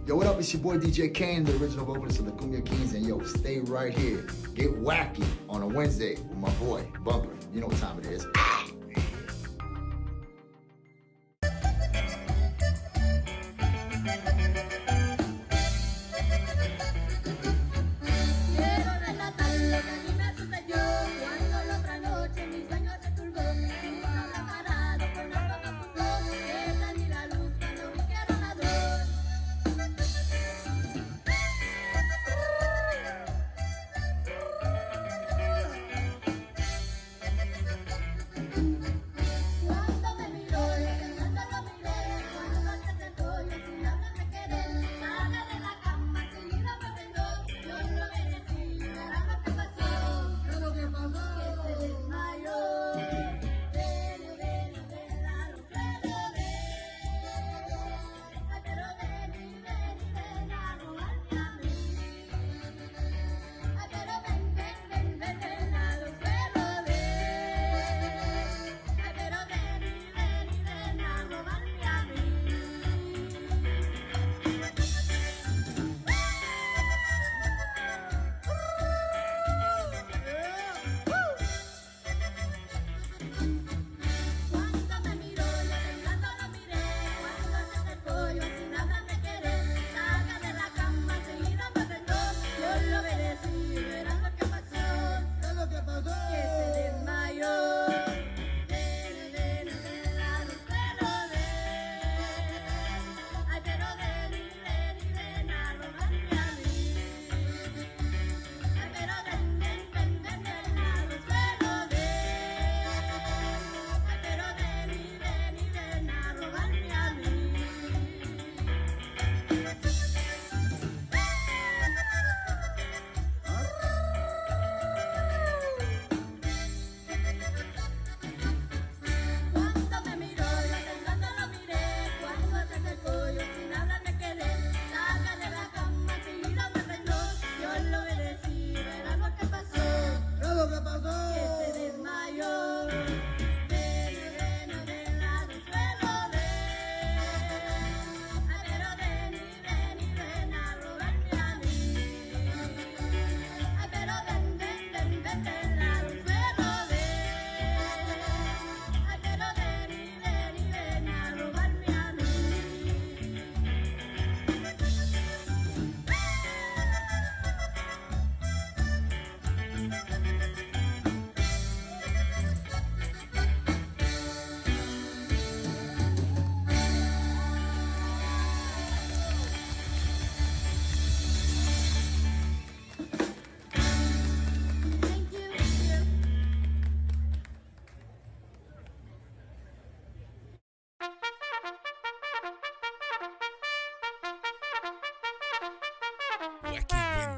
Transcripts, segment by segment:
Yo, what up? It's your boy DJ Kane, the original vocalist of the Cumbia Kings, and yo, stay right here. Get wacky on a Wednesday with my boy, Bumper. You know what time it is.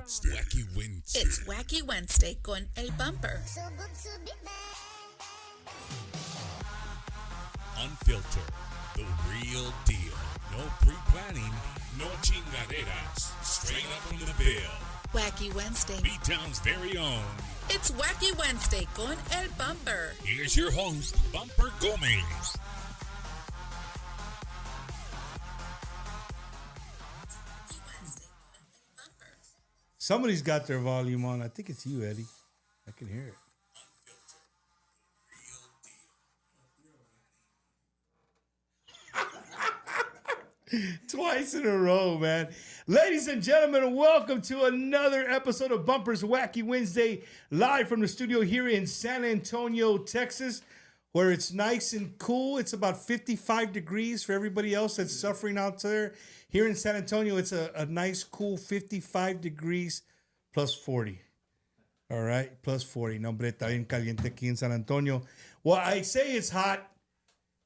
Wacky Wednesday. It's Wacky Wednesday con El Bumper. Unfiltered, the real deal. No pre-planning, no chingaderas. Straight up from the bill. Wacky Wednesday. B-Town's very own. It's Wacky Wednesday con El Bumper. Here's your host, Bumper Gomez. Somebody's got their volume on. I think it's you, Eddie. I can hear it. Twice in a row, man. Ladies and gentlemen, welcome to another episode of Bumper's Wacky Wednesday, live from the studio here in San Antonio, Texas, where it's nice and cool. It's about 55 degrees for everybody else that's suffering out there. Here in San Antonio, it's a nice, cool 55 degrees plus 40. All right, plus 40. No, hombre, está bien caliente aquí en San Antonio. Well, I say it's hot.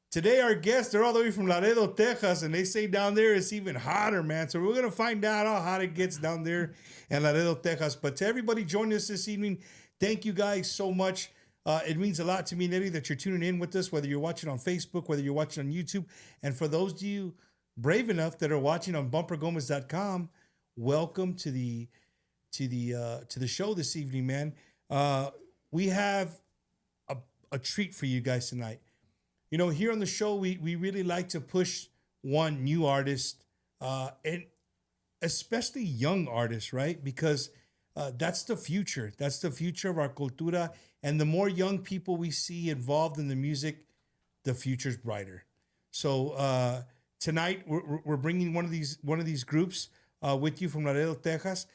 Today, our guests, they're all the way from Laredo, Texas, and they say down there it's even hotter, man. So we're going to find out how hot it gets down there in Laredo, Texas. But to everybody joining us this evening, thank you guys so much. It means a lot to me, Nettie, that you're tuning in with us, whether you're watching on Facebook, whether you're watching on YouTube. And for those of you brave enough that are watching on bumpergomez.com, welcome to the show this evening, man. We have a treat for you guys tonight. You know, here on the show, we really like to push one new artist, and especially young artists, right? Because that's the future. That's the future of our cultura. And the more young people we see involved in the music, the future's brighter. So tonight we're bringing one of these groups with you from Laredo, Texas.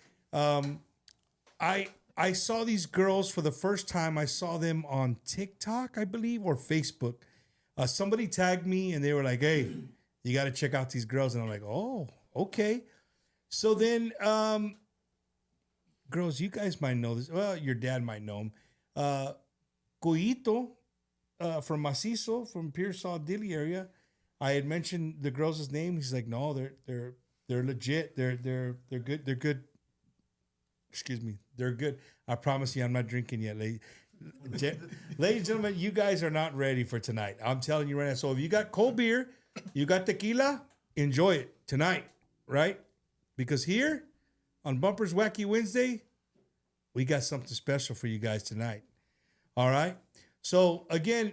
I saw these girls for the first time. I saw them on TikTok, I believe, or Facebook. Somebody tagged me and they were like, "Hey, you got to check out these girls." And I'm like, "Oh, okay." So then, girls, you guys might know this. Well, your dad might know them. Coito from Macizo, from Pearsall Dilly area. I had mentioned the girls' name. He's like, "No, they're legit. They're good. They're good. Excuse me. They're good. I promise you, I'm not drinking yet, ladies and gentlemen. You guys are not ready for tonight. I'm telling you right now. So if you got cold beer, you got tequila, enjoy it tonight, right? Because here on Bumpers Wacky Wednesday, we got something special for you guys tonight. All right. So again,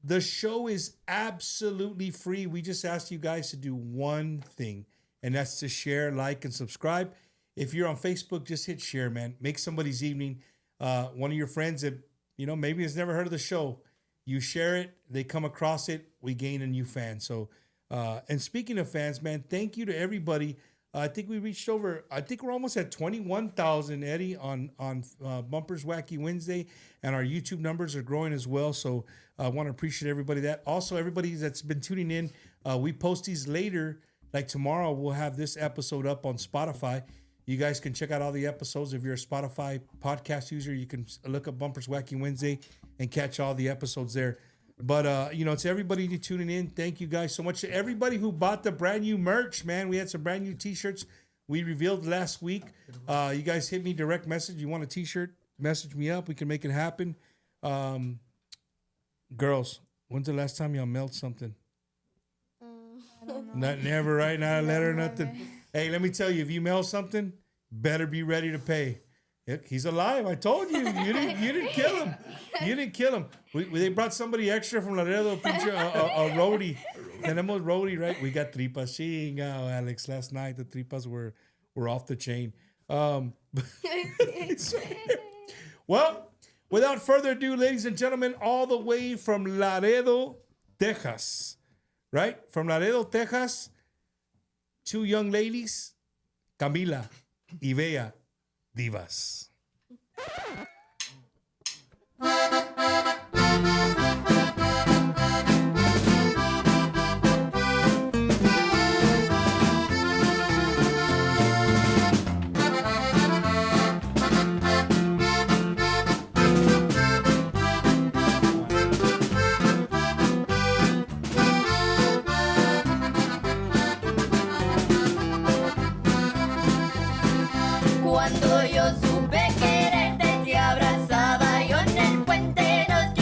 the show is absolutely free. We just asked you guys to do one thing, and that's to share, like, and subscribe. If you're on Facebook, just hit share, man. Make somebody's evening. One of your friends that, maybe has never heard of the show, you share it, they come across it, we gain a new fan. So, and speaking of fans, man, thank you to everybody. I think we reached over, I think we're almost at 21,000, Eddie, on Bumpers Wacky Wednesday, and our YouTube numbers are growing as well. So I want to appreciate everybody that. Also, everybody that's been tuning in, we post these later. Like tomorrow, we'll have this episode up on Spotify. You guys can check out all the episodes. If you're a Spotify podcast user, you can look up Bumpers Wacky Wednesday and catch all the episodes there. But, to everybody tuning in, thank you guys so much. To everybody who bought the brand new merch, man, we had some brand new T-shirts we revealed last week. You guys hit me direct message. You want a T-shirt? Message me up. We can make it happen. Girls, when's the last time y'all mailed something? Not never, right? Not a letter, nothing. Hey, let me tell you, if you mail something, better be ready to pay. He's alive. I told you. You didn't kill him. You didn't kill him. They brought somebody extra from Laredo, a roadie. Tenemos roadie, right? We got tripas. Alex, last night the tripas were off the chain. Well, without further ado, ladies and gentlemen, all the way from Laredo, Texas, right? From Laredo, Texas, two young ladies, Kamila y Bella, Divas. Cuando yo supe quererte, te abrazaba yo en el puente, nos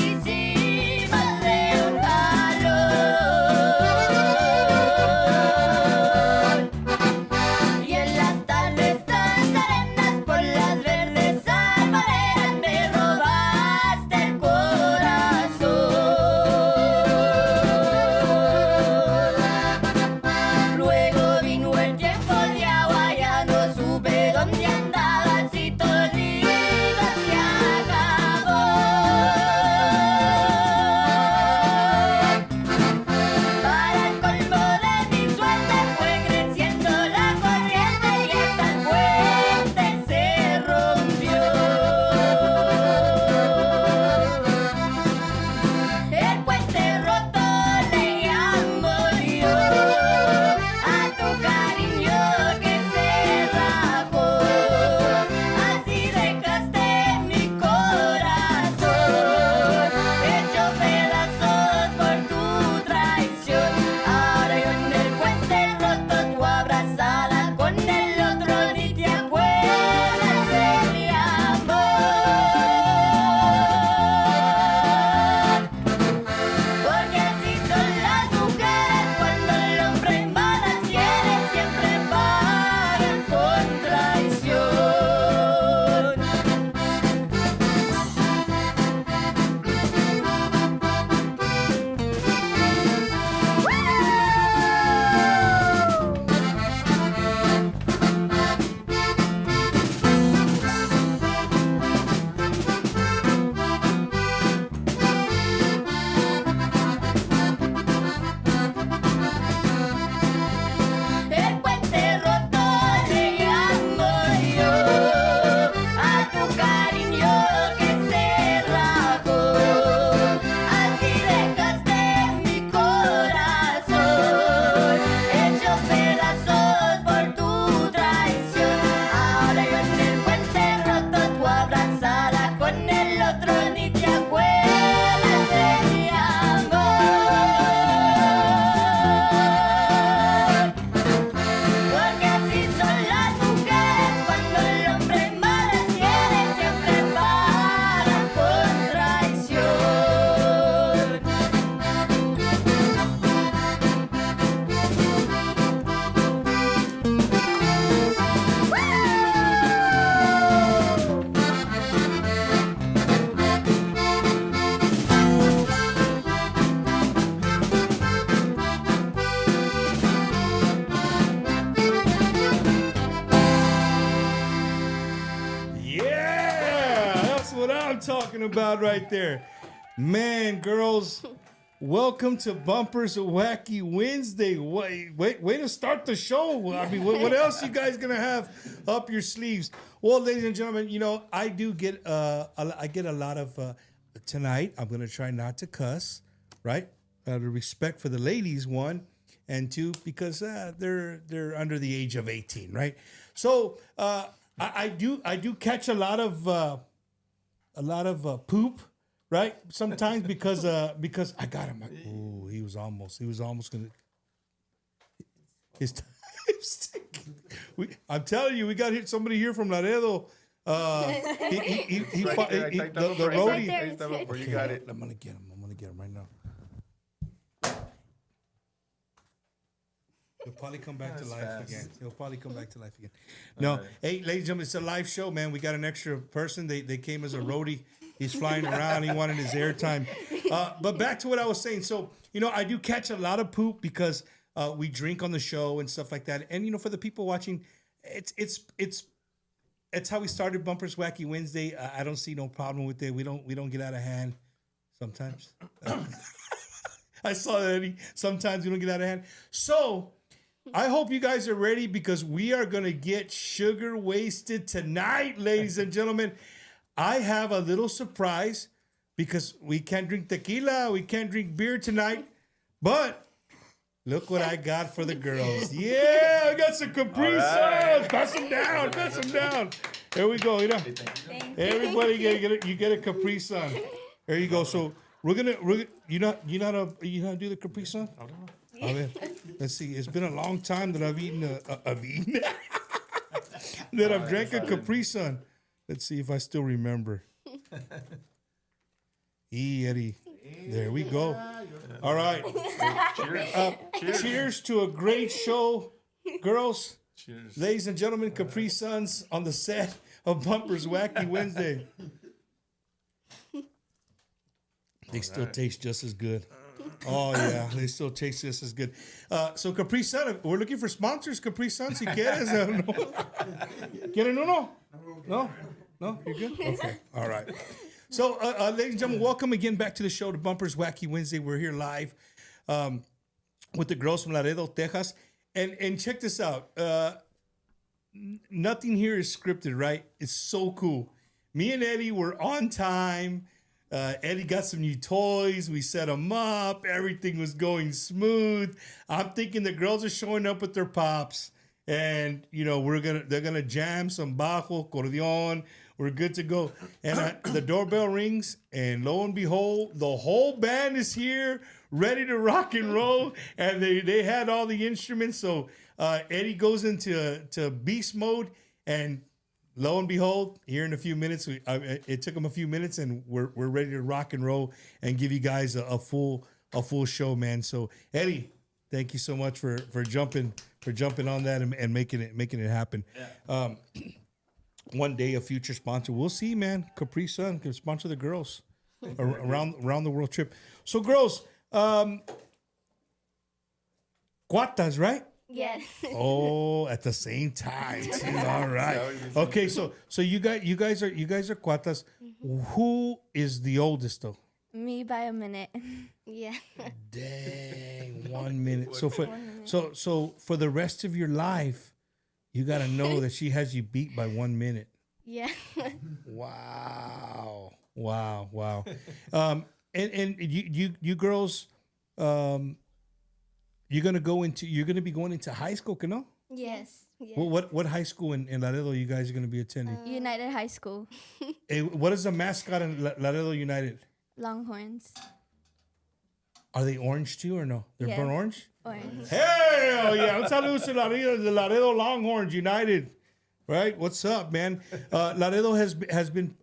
talking about right there. Man, girls, welcome to Bumpers Wacky Wednesday. Way to start the show. I mean, what else you guys gonna have up your sleeves? Well, ladies and gentlemen, you know, I do get I get a lot of tonight. I'm gonna try not to cuss, right? Out of respect for the ladies, one, and two, because they're under the age of 18, right? So I do catch a lot of poop, right? Sometimes because I got him. Like, ooh, he was almost gonna. His time. I'm telling you, we got somebody here from Laredo. The roadie. Where you got it. I'm gonna get him right now. He'll probably come back to life again. No, hey, ladies and gentlemen, it's a live show, man. We got an extra person. They came as a roadie. He's flying around. He wanted his airtime. But back to what I was saying. So, you know, I do catch a lot of poop because we drink on the show and stuff like that. And, you know, for the people watching, it's how we started Bumpers Wacky Wednesday. I don't see no problem with it. We don't get out of hand sometimes. I saw that, Eddie. Sometimes we don't get out of hand. So I hope you guys are ready because we are going to get sugar wasted tonight, ladies and gentlemen. I have a little surprise because we can't drink tequila. We can't drink beer tonight. But look what I got for the girls. Yeah, I got some Capri Suns. Pass them down. There we go. You know, everybody get a Capri Sun. There you go. So we're gonna you know how to do the Capri Sun? I mean, let's see. It's been a long time that I've eaten that I've drank a Capri Sun. Let's see if I still remember. Eddie. There we go. All right. Cheers to a great show, girls. Cheers. Ladies and gentlemen, Capri Suns on the set of Bumpers Wacky Wednesday. They still taste just as good. Oh, yeah. They still taste just as good. So, Capri Sun, we're looking for sponsors. Capri Sun, si quieres. ¿Quieren uno? No? No? You're good? Okay. All right. So, ladies and gentlemen, welcome again back to the show, the Bumpers Wacky Wednesday. We're here live with the girls from Laredo, Texas. And check this out. Nothing here is scripted, right? It's so cool. Me and Eddie were on time. Eddie got some new toys. We set them up. Everything was going smooth. I'm thinking the girls are showing up with their pops. And, you know, they're gonna jam some bajo, acordeon. We're good to go. And the doorbell rings, and lo and behold, the whole band is here, ready to rock and roll. And they had all the instruments. So Eddie goes into beast mode, and lo and behold, here in a few minutes, it took him a few minutes, and we're ready to rock and roll and give you guys a full show, man. So Eddie, thank you so much for jumping on that and making it happen. Yeah. One day, a future sponsor. We'll see, man. Capri Sun can sponsor the girls around the world trip. So, girls, cuatas, right? Yes. Oh, at the same time. Too. All right. Okay, so you guys are cuatas. Who is the oldest though? Me by a minute. Yeah. Dang, 1 minute. So for the rest of your life, you gotta know that she has you beat by 1 minute. Yeah. Wow. And you girls, you're gonna be going into high school, no? Yes. Yeah. What high school in Laredo you guys are gonna be attending? United High School. Hey, what is the mascot in Laredo United? Longhorns. Are they orange too or no? They're burnt orange? Orange. Hell yeah. I'm telling you, the Laredo Longhorns United. Right? What's up, man? Laredo has been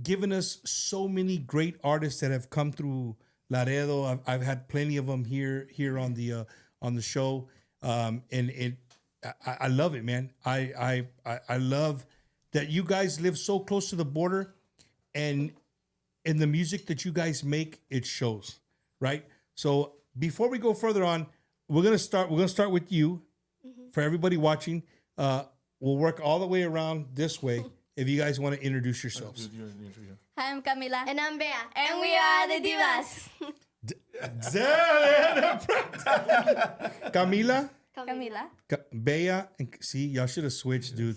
given us so many great artists that have come through Laredo. I've had plenty of them here on the show. And I love it, man. I love that you guys live so close to the border, and in the music that you guys make, it shows, right? So before we go further on, we're gonna start with you. For everybody watching, we'll work all the way around this way, if you guys want to introduce yourselves. Hi, I'm Kamila. And I'm Bea. And we are the Divas. Camila, Kamila. Bea, and see, y'all should have switched, dude.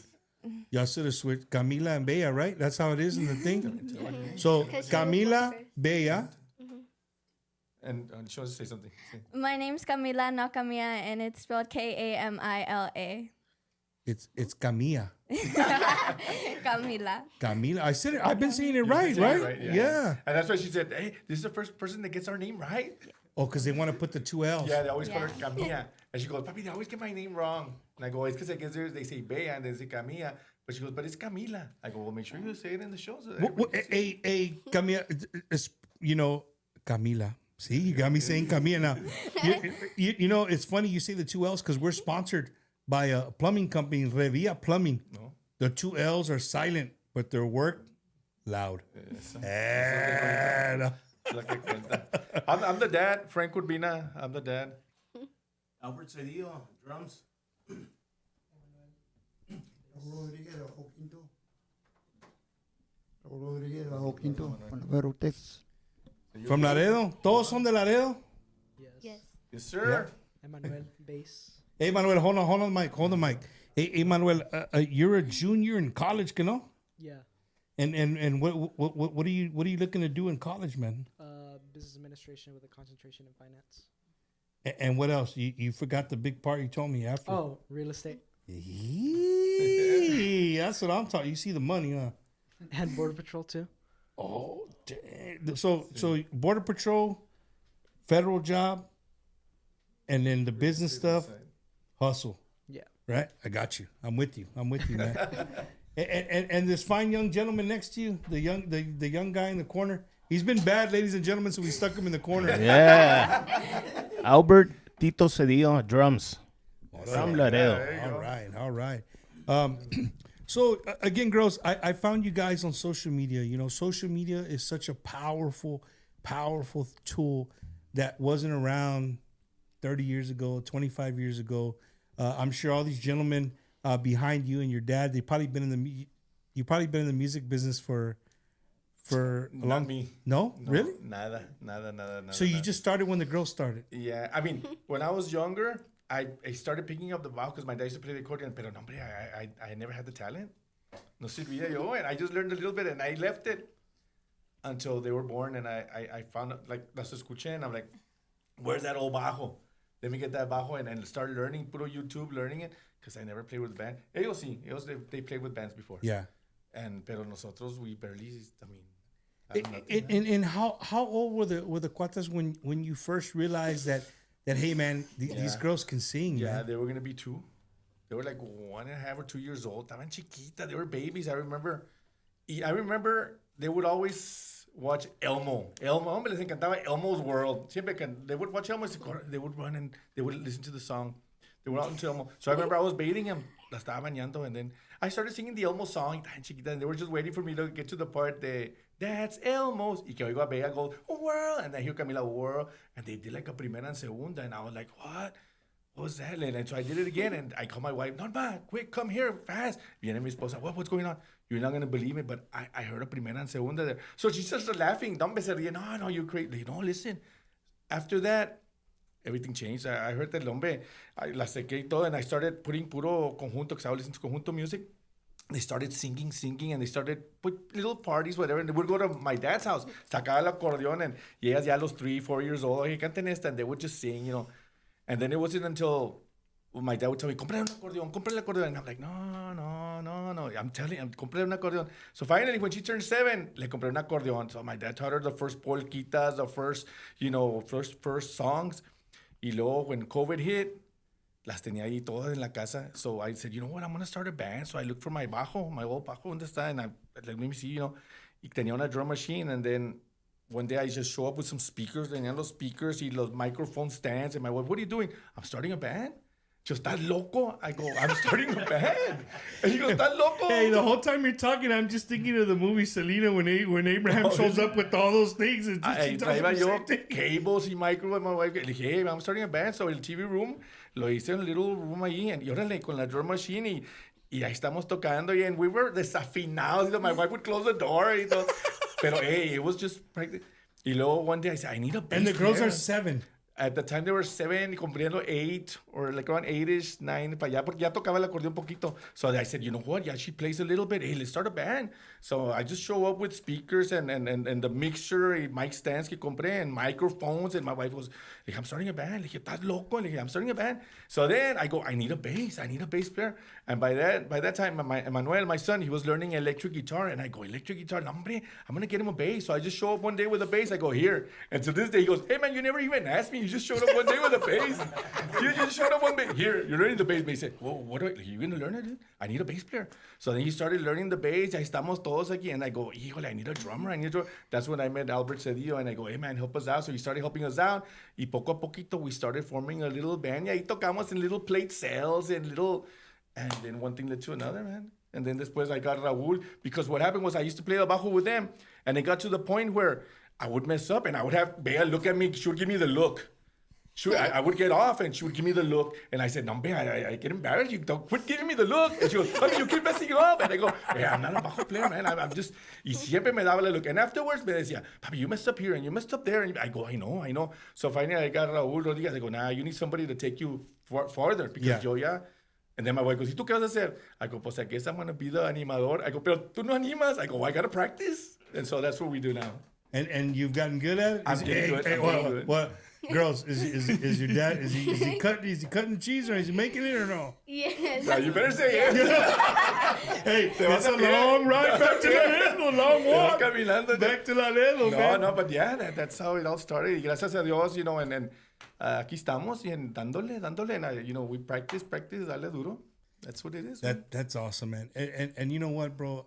Y'all should have switched. Camila and Bea, right? That's how it is in the thing. So Camila, Bea. And she wants to say something. My name's Kamila, not Kamia, and it's spelled Kamila. It's Camilla. Kamila. Camila. I said it. I've been saying it right, right? Yeah. And that's why she said, hey, this is the first person that gets our name right. Oh, because they want to put the two L's. Yeah, they always call her Camilla. And she goes, Papi, they always get my name wrong. And I go, it's because I guess they say Bea and they say Camilla. But she goes, but it's Camila. I go, well, make sure you say it in the show. So Hey, Camilla, Camila. See, you got me saying Camila now. You know, it's funny you say the two L's because we're sponsored by a plumbing company, Revia Plumbing. No. The two L's are silent, but their work loud. I'm the dad. Frank Urbina. I'm the dad. Albert Cedillo, drums. From Laredo? ¿Todos son de Laredo? Yes. Yes, sir. Emmanuel, bass. Hey, Manuel, hold on, Mike. Hold the mic. Hey, Manuel, you're a junior in college, you know? Yeah. And what are you looking to do in college, man? Business administration with a concentration in finance. And what else? You forgot the big part you told me after. Oh, real estate. Yee, that's what I'm talking. You see the money, huh? And border patrol too. Oh, dang. So Border Patrol, federal job, and then the business stuff, hustle. Yeah. Right? I got you. I'm with you, man. and this fine young gentleman next to you, the young guy in the corner, he's been bad, ladies and gentlemen, so we stuck him in the corner. Yeah. Albert Tito Cedillo, drums. From Laredo. All right. So again, girls, I found you guys on social media. You know, social media is such a powerful tool that wasn't around 30 years ago, 25 years ago. I'm sure all these gentlemen behind you and your dad, you've probably been in the music business for a long. Me. No, really? Nada. So you just started when the girls started. Yeah, I mean, when I was younger, I started picking up the bajo because my dad used to play the accordion, pero no, hombre, I never had the talent. No servía yo, and I just learned a little bit, and I left it until they were born, and I found, like, las escuché, and I'm like, where's that old bajo? Let me get that bajo and start learning, puro YouTube, learning it, because I never played with band. Ellos sí, they played with bands before. Yeah. Pero nosotros, we barely, I mean, And how old were the cuatas when you first realized that hey man these girls can sing? Yeah, man? they were gonna be 2. They were like 1.5 or 2 years old. Estaban chiquitas. They were babies. I remember they would always watch Elmo. Hombre, les encantaba Elmo's World. Siempre que they would watch Elmo, they would run and they would listen to the song. They were out into Elmo. So I remember I was bathing him. La estaba bañando, and then I started singing the Elmo song. And they were just waiting for me to get to the part that's Elmo's. Y que oigo a Bea go, world. And I hear Camila, world. And they did like a primera and segunda. And I was like, what? What was that? And so I did it again. And I called my wife, Norma, quick, come here, fast. Viene mi esposa, what's going on? You're not going to believe it, but I heard a primera and segunda there. So she started laughing. Don't se ríe. No, you're crazy. No, listen. After that, everything changed. I heard that hombre, la sequé y todo, and I started putting puro conjunto, because I would listen to conjunto music. They started singing, and they started put little parties, whatever, and they would go to my dad's house, sacaba el acordeón, and ellas ya los 3-4 years old, oye, canten esta, and they would just sing, you know. And then it wasn't until my dad would tell me, compra un acordeón, and I'm like, no, I'm telling you, compra un acordeón. So finally, when she turned 7, le compré un acordeón. So my dad taught her the first polquitas, the first, first songs. Y luego, when COVID hit, las tenía ahí todas en la casa. So I said, you know what, I'm going to start a band. So I looked for my bajo, my old bajo, ¿dónde está? And let me see, y tenía una drum machine. And then one day I just show up with some speakers, tenían los speakers y los microphone stands. And my wife, what are you doing? I'm starting a band. Yo, ¿estás loco? I go, I'm starting a band. And he goes, ¿estás loco? Hey, the whole time you're talking, I'm just thinking of the movie Selena when Abraham shows up with all those things. And Ahí traía yo cables y micro. My wife, le dije, hey, I'm starting a band. So el TV room, lo hice en el little room ahí. Y órale, con la drum machine. Y ahí estamos tocando, and we were desafinados. My wife would close the door. Y todo. Pero, hey, it was just practice. Y luego one day I said, I need a bass And the girls player. are 7. At the time they were 7, cumpliendo 8, or like around 8ish, 9, para allá, porque ya tocaba el acordeón poquito. So I said, you know what? Yeah, she plays a little bit. Hey, let's start a band. So I just show up with speakers and the mixture, y mic stands que compré, and microphones. And my wife was like, I'm starting a band. Le dije, ¿estás loco? Le dije, I'm starting a band. So then I go, I need a bass player. And by that time, Emmanuel, my son, he was learning electric guitar. And I go, electric guitar? No, hombre, I'm going to get him a bass. So I just show up one day with a bass. I go, here. And to this day, he goes, hey, man, you never even asked me. You just showed up one day with a bass. You just showed up one day. Here, you're learning the bass. But he said, whoa, what are you going to learn it, dude? I need a bass player. So then he started learning the bass. Ya estamos todos aquí. And I go, híjole, I need a drummer. That's when I met Albert Cedillo. And I go, hey, man, help us out. So he started helping us out. Y poco a poquito, we started forming a little band. Y ahí tocamos in little plate sales and little... And then one thing led to another, man. And then después I got Raúl. Because what happened was I used to play the bajo with them. And it got to the point where I would mess up and I would have Bea look at me. She would give me the look. I would get off and she would give me the look. And I said, no, Bea, I get embarrassed. You don't quit giving me the look. And she goes, okay, you keep messing up. And I go, yeah, I'm not a bajo player, man. I'm just... Y siempre me daba la look. And afterwards me decía, Papi, you messed up here and you messed up there. And I go, I know. So finally I got Raúl Rodriguez. I go, nah, you need somebody to take you farther. Because yo ya... And then my wife goes, ¿y tú qué vas a hacer? I go, pues I guess I'm going to be the animador. I go, pero tú no animas. I go, well, I got to practice. And so that's what we do now. And you've gotten good at it? I'm getting good. I'm getting good. What? Girls, is your dad, is he cutting cheese or is he making it or no? Yes. Now you better say it. Hey, it's a long ride back to Laredo, long walk. Caminando. Back to Laredo, man. No, but yeah, that's how it all started. Y gracias a Dios, and aquí estamos y dándole. And, we practice, dale duro. That's what it is. That's awesome, man. And you know what, bro?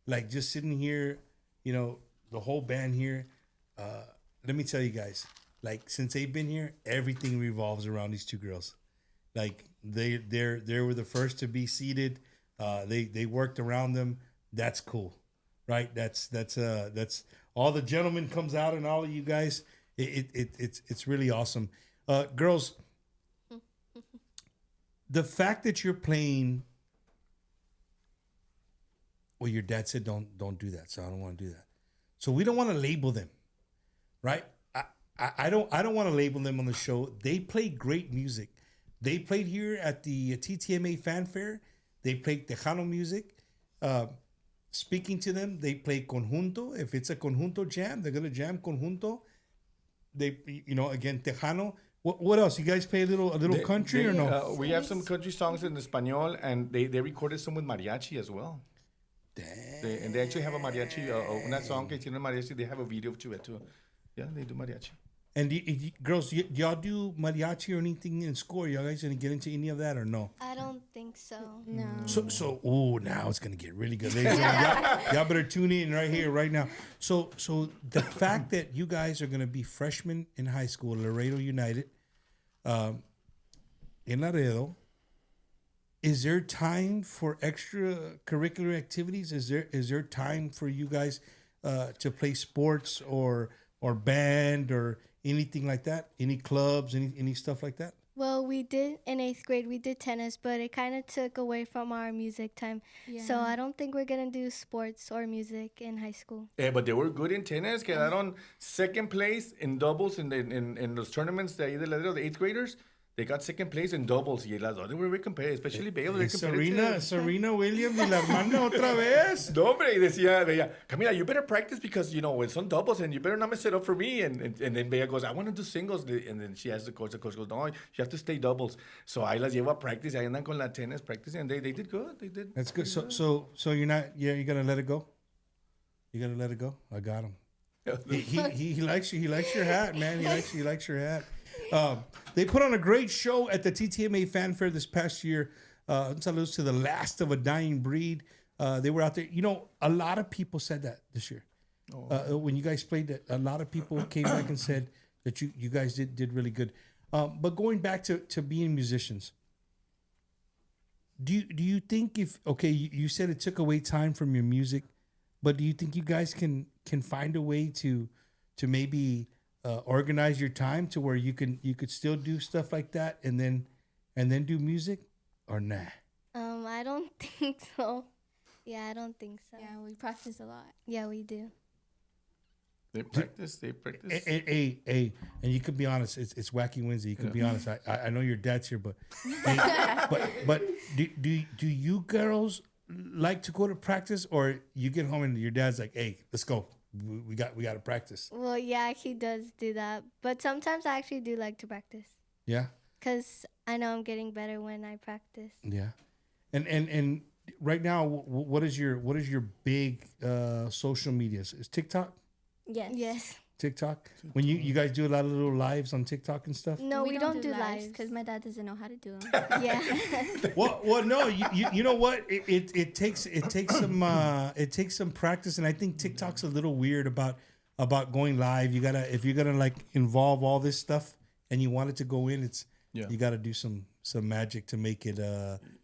Like just sitting here, the whole band here, let me tell you guys, like since they've been here, everything revolves around these two girls. Like they were the first to be seated. They worked around them. That's cool, right? That's all the gentlemen comes out and all of you guys. It's really awesome. Girls, the fact that you're playing, well, your dad said don't do that, so I don't want to do that. So we don't want to label them, right? I don't want to label them on the show. They play great music. They played here at the TTMA Fanfare. They played Tejano music. Speaking to them, they play conjunto. If it's a conjunto jam, they're gonna jam conjunto. They, again, Tejano. What else? You guys play a little country or no? We have some country songs in Espanol, and they recorded some with mariachi as well. Damn. They actually have a mariachi, una song que tiene mariachi. They have a video to it too. Yeah, they do mariachi. And girls, y'all do mariachi or anything in school? Y'all guys gonna get into any of that or no? I don't think so. No. So now it's gonna get really good. Ladies and gentlemen, y'all better tune in right here, right now. So the fact that you guys are gonna be freshmen in high school, Laredo United, in Laredo, is there time for extracurricular activities? Is there time for you guys to play sports or band or anything like that? Any clubs, any stuff like that? Well, we did in 8th grade. We did tennis, but it kind of took away from our music time. Yeah. So I don't think we're gonna do sports or music in high school. Yeah, but they were good in tennis. Quedaron second place in doubles in those tournaments de ahí de Laredo, the 8th graders. They got second place in doubles. Y las dos, they were very competitive, especially Bale. Serena Williams y la hermana otra vez. No, hombre, y decía Bella, Kamila, you better practice because, it's on doubles and you better not mess it up for me. And then Bella goes, I want to do singles. And then she asks the coach goes, no, you have to stay doubles. So ahí las llevo a practice. Ahí andan con la tennis practicing. And they did good. They did. That's good. So you're not, you're going to let it go? You got to let it go? I got him. He likes you. He likes your hat, man. He likes your hat. They put on a great show at the TTMA Fanfare this past year. Saludos to the last of a dying breed. They were out there. A lot of people said that this year. When you guys played that, a lot of people came back and said that you guys did really good. But going back to being musicians, do you think you said it took away time from your music, but do you think you guys can find a way to maybe organize your time to where you could still do stuff like that and then do music or nah? I I don't think so. Yeah, I don't think so. Yeah, we practice a lot. Yeah, we do. They practice. They practice. Hey, and you could be honest. It's Wacky Wednesday. You could be honest. I know your dad's here, but but do you girls like to go to practice, or you get home and your dad's like, hey, let's go. We got to practice. Well, yeah, he does do that. But sometimes I actually do like to practice. Yeah. Because I know I'm getting better when I practice. Yeah. And right now, what is your big social media? Is TikTok? Yes. Yes. TikTok? When you guys do a lot of little lives on TikTok and stuff? No, we don't do lives. because my dad doesn't know how to do them. Yeah. Well, no, you know what? It takes some practice, and I think TikTok's a little weird about going live. If you're gonna like involve all this stuff and you want it to go in, you got to do some magic to make it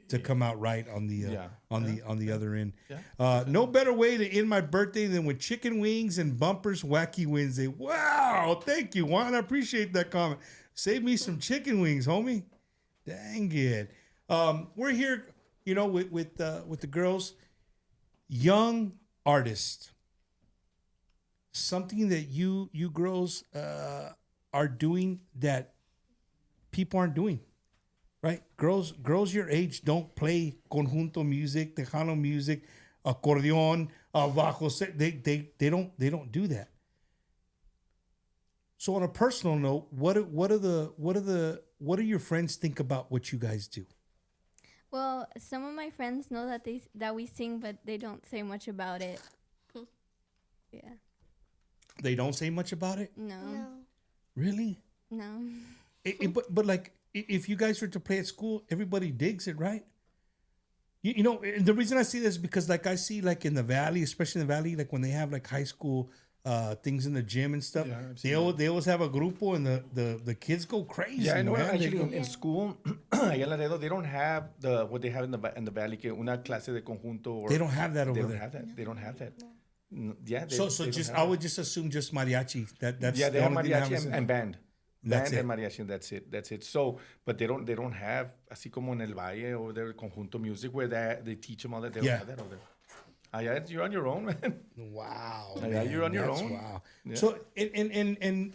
to come out right on the other end. Yeah. No better way to end my birthday than with chicken wings and bumpers Wacky Wednesday. Wow, thank you, Juan. I appreciate that comment. Save me some chicken wings, homie. Dang it. We're here, with the girls, young artists. Something that you girls are doing that people aren't doing. Right, girls your age don't play conjunto music, Tejano music, accordion, bajo. They don't do that. So on a personal note, what do your friends think about what you guys do? Well, some of my friends know that we sing, but they don't say much about it. Yeah. They don't say much about it? No. Really? No. But like, if you guys were to play at school, everybody digs it, right? And the reason I see this is because, like, I see, like, in the Valley, especially in the Valley, like, when they have, like, high school things in the gym and stuff, they always have a grupo, and the kids go crazy. Yeah, I know. Man. Actually, in school, allá en Laredo, they don't have what they have in the Valley, que una clase de conjunto. Or They don't have that over there. They don't have that. They don't have that. Yeah. I would just assume just mariachi. That's they have only thing mariachi and band. That's Band it. and mariachi, that's it. So, but they don't have, así como en el Valle over there, conjunto music, where they teach them all that. They don't have that over there. Allá, you're on your own, man. Wow. Allá, you're on your own. Wow. Yeah. So, and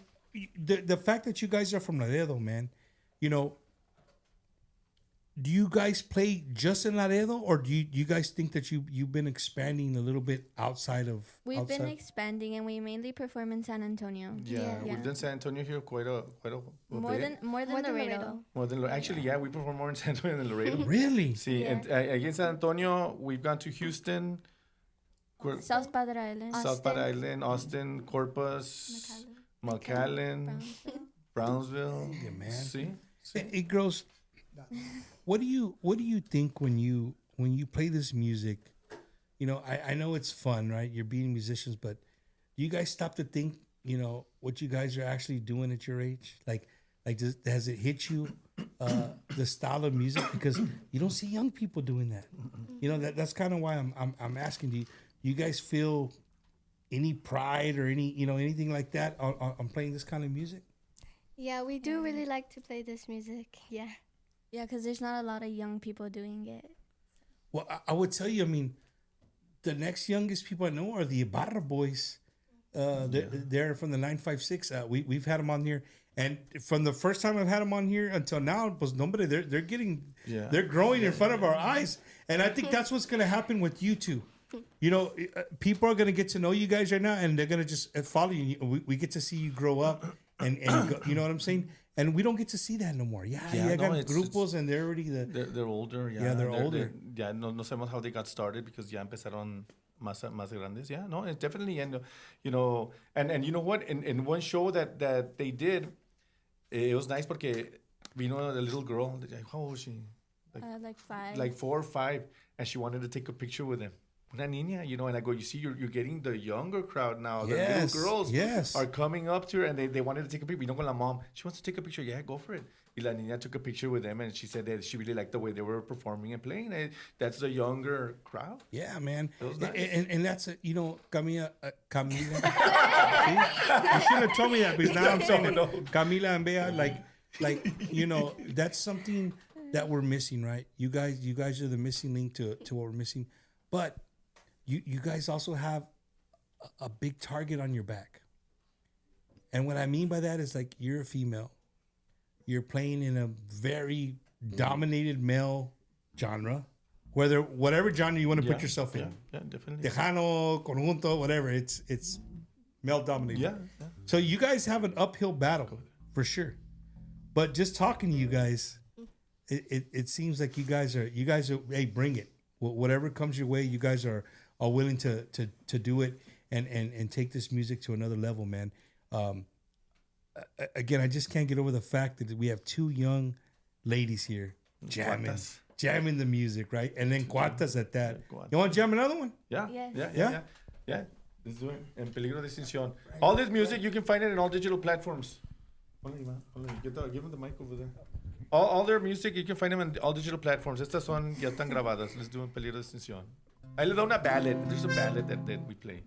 the fact that you guys are from Laredo, man, do you guys play just in Laredo, or do you guys think that you've been expanding a little bit outside of? We've been expanding, and we mainly perform in San Antonio. Yeah. We've done San Antonio here quite a More bit. than Laredo. More than actually, yeah, we perform more in San Antonio than Laredo. Really? See, and again, San Antonio, we've gone to Houston, South Padre Island. South Padre Island, Austin, Corpus, McAllen, Brownsville. Yeah, man. See, It grows. What do you think when you play this music? I know it's fun, right? You're being musicians, but do you guys stop to think, what you guys are actually doing at your age? Like has it hit you, the style of music? Because you don't see young people doing that. That's kind of why I'm asking. Do you guys feel any pride or anything like that on playing this kind of music? Yeah, we do really like to play this music. Yeah. Yeah, because there's not a lot of young people doing it. Well, I would tell you, the next youngest people I know are the Ibarra boys. They're from the 956. We've had them on here, and from the first time I've had them on here until now, they're growing in front of our eyes, and I think that's what's going to happen with you two. People are going to get to know you guys right now, and they're going to just follow you. We get to see you grow up, and go, you know what I'm saying? And we don't get to see that no more. Yeah, got grupos, and they're already they're older. Yeah, they're older. No sabemos how they got started because ya empezaron más grandes. Yeah, no, it's definitely, and and you know what? In one show that they did, it was nice porque vino a little girl. How old was she? Like 5. Like 4 or 5, and she wanted to take a picture with him. Una niña, and I go, you see, you're getting the younger crowd now. The little girls are coming up to her, and they wanted to take a picture. Con la mom. She wants to take a picture. Yeah, go for it. Y la niña took a picture with them, and she said that she really liked the way they were performing and playing. That's the younger crowd. Yeah, man. It was nice. And that's, Kamila. See? You should have told me that, because now I'm saying Kamila and Bea, like, that's something that we're missing, right? You guys are the missing link to what we're missing. But you guys also have a big target on your back. And what I mean by that is like you're a female. You're playing in a very dominated male genre. Whatever genre you want to put yourself in. Yeah, definitely. Tejano, conjunto, whatever. It's male dominated. Yeah. So you guys have an uphill battle for sure. But just talking to you guys, it seems like you guys are hey, bring it. Whatever comes your way, you guys are willing to do it and take this music to another level, man. Again, I just can't get over the fact that we have two young ladies here jamming the music, right? And then cuatas at that. You want to jam another one? Yeah. Yes. Yeah. Let's do it. En peligro de extinción. All this music, you can find it in all digital platforms. Give him the mic over there. All their music, you can find them on all digital platforms. Estas son, ya están grabadas. Let's do en peligro de extinción. Ahí le da una ballad. There's a ballad that we play.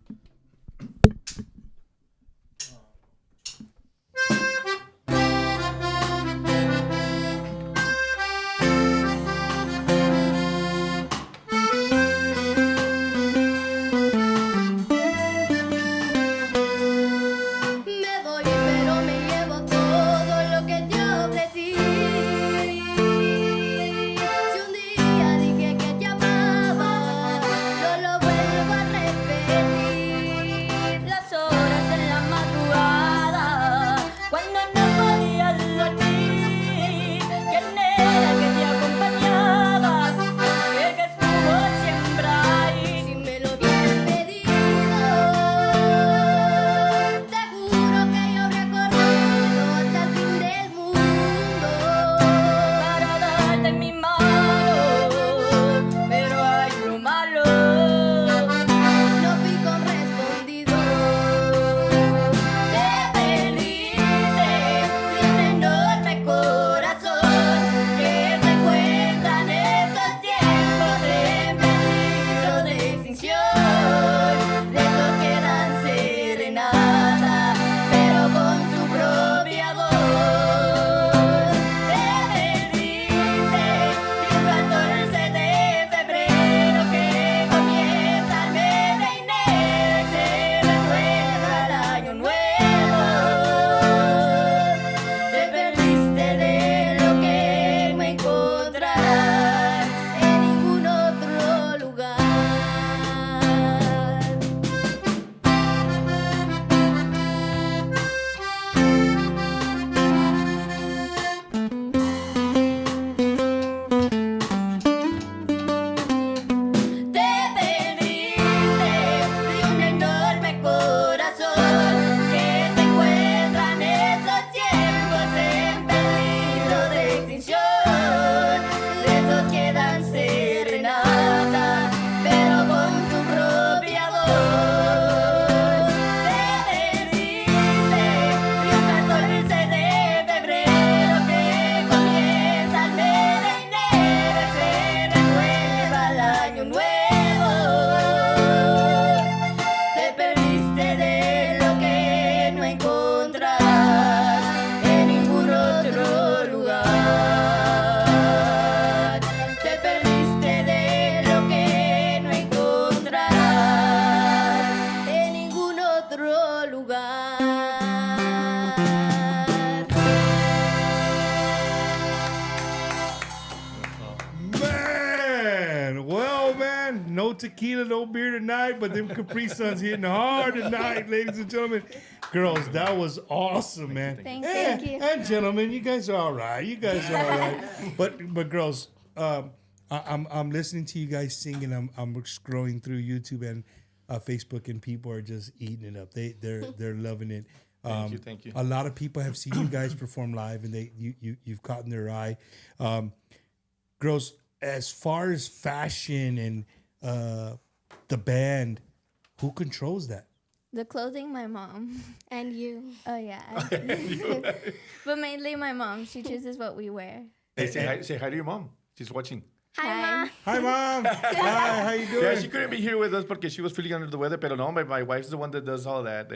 No tequila, no beer tonight, but them Capri Suns hitting hard tonight, ladies and gentlemen. Girls, that was awesome, man. Thank you. And gentlemen, you guys are all right. But girls, I'm listening to you guys sing, and I'm scrolling through YouTube and Facebook, and people are just eating it up. They're loving it. Thank you. A lot of people have seen you guys perform live, and you've caught in their eye. Girls, as far as fashion and the band, who controls that? The clothing, my mom. And you. Oh, yeah. But mainly my mom. She chooses what we wear. Hey, say hi to your mom. She's watching. Hi, Ma. Hi, Mom. Hi, how you doing? Yeah, she couldn't be here with us because she was feeling under the weather. Pero no, my wife's the one that does all that.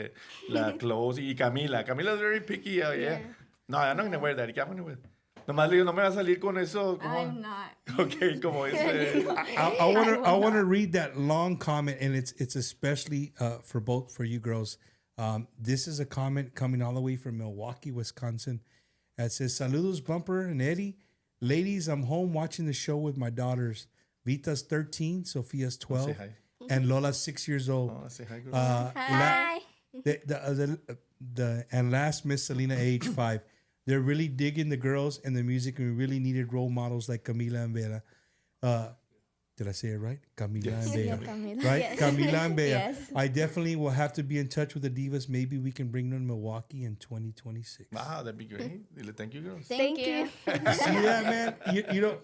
La clothes. Y Kamila. Camila's very picky. Yeah. No, I'm not going to wear that. I'm going to wear Nomás le digo, no me va a salir con eso. I'm not. Okay, como ese. I want to read that long comment, and it's especially for you girls. This is a comment coming all the way from Milwaukee, Wisconsin. It says, "Saludos, Bumper and Eddie. Ladies, I'm home watching the show with my daughters. Vita's 13, Sophia's 12, Say hi. and Lola's 6 years old. Oh, say hi, girl. Hi. And last Miss Selena, age 5. They're really digging the girls and the music, and we really needed role models like Kamila and Vera. Did I say it right? Kamila and Bea. Yeah, Kamila. Right? Yes. Kamila and Bea. Yes. I definitely will have to be in touch with the Divas. Maybe we can bring them to Milwaukee in 2026. Wow, that'd be great. Dile, thank you, girls. Thank you. See that, man? You know,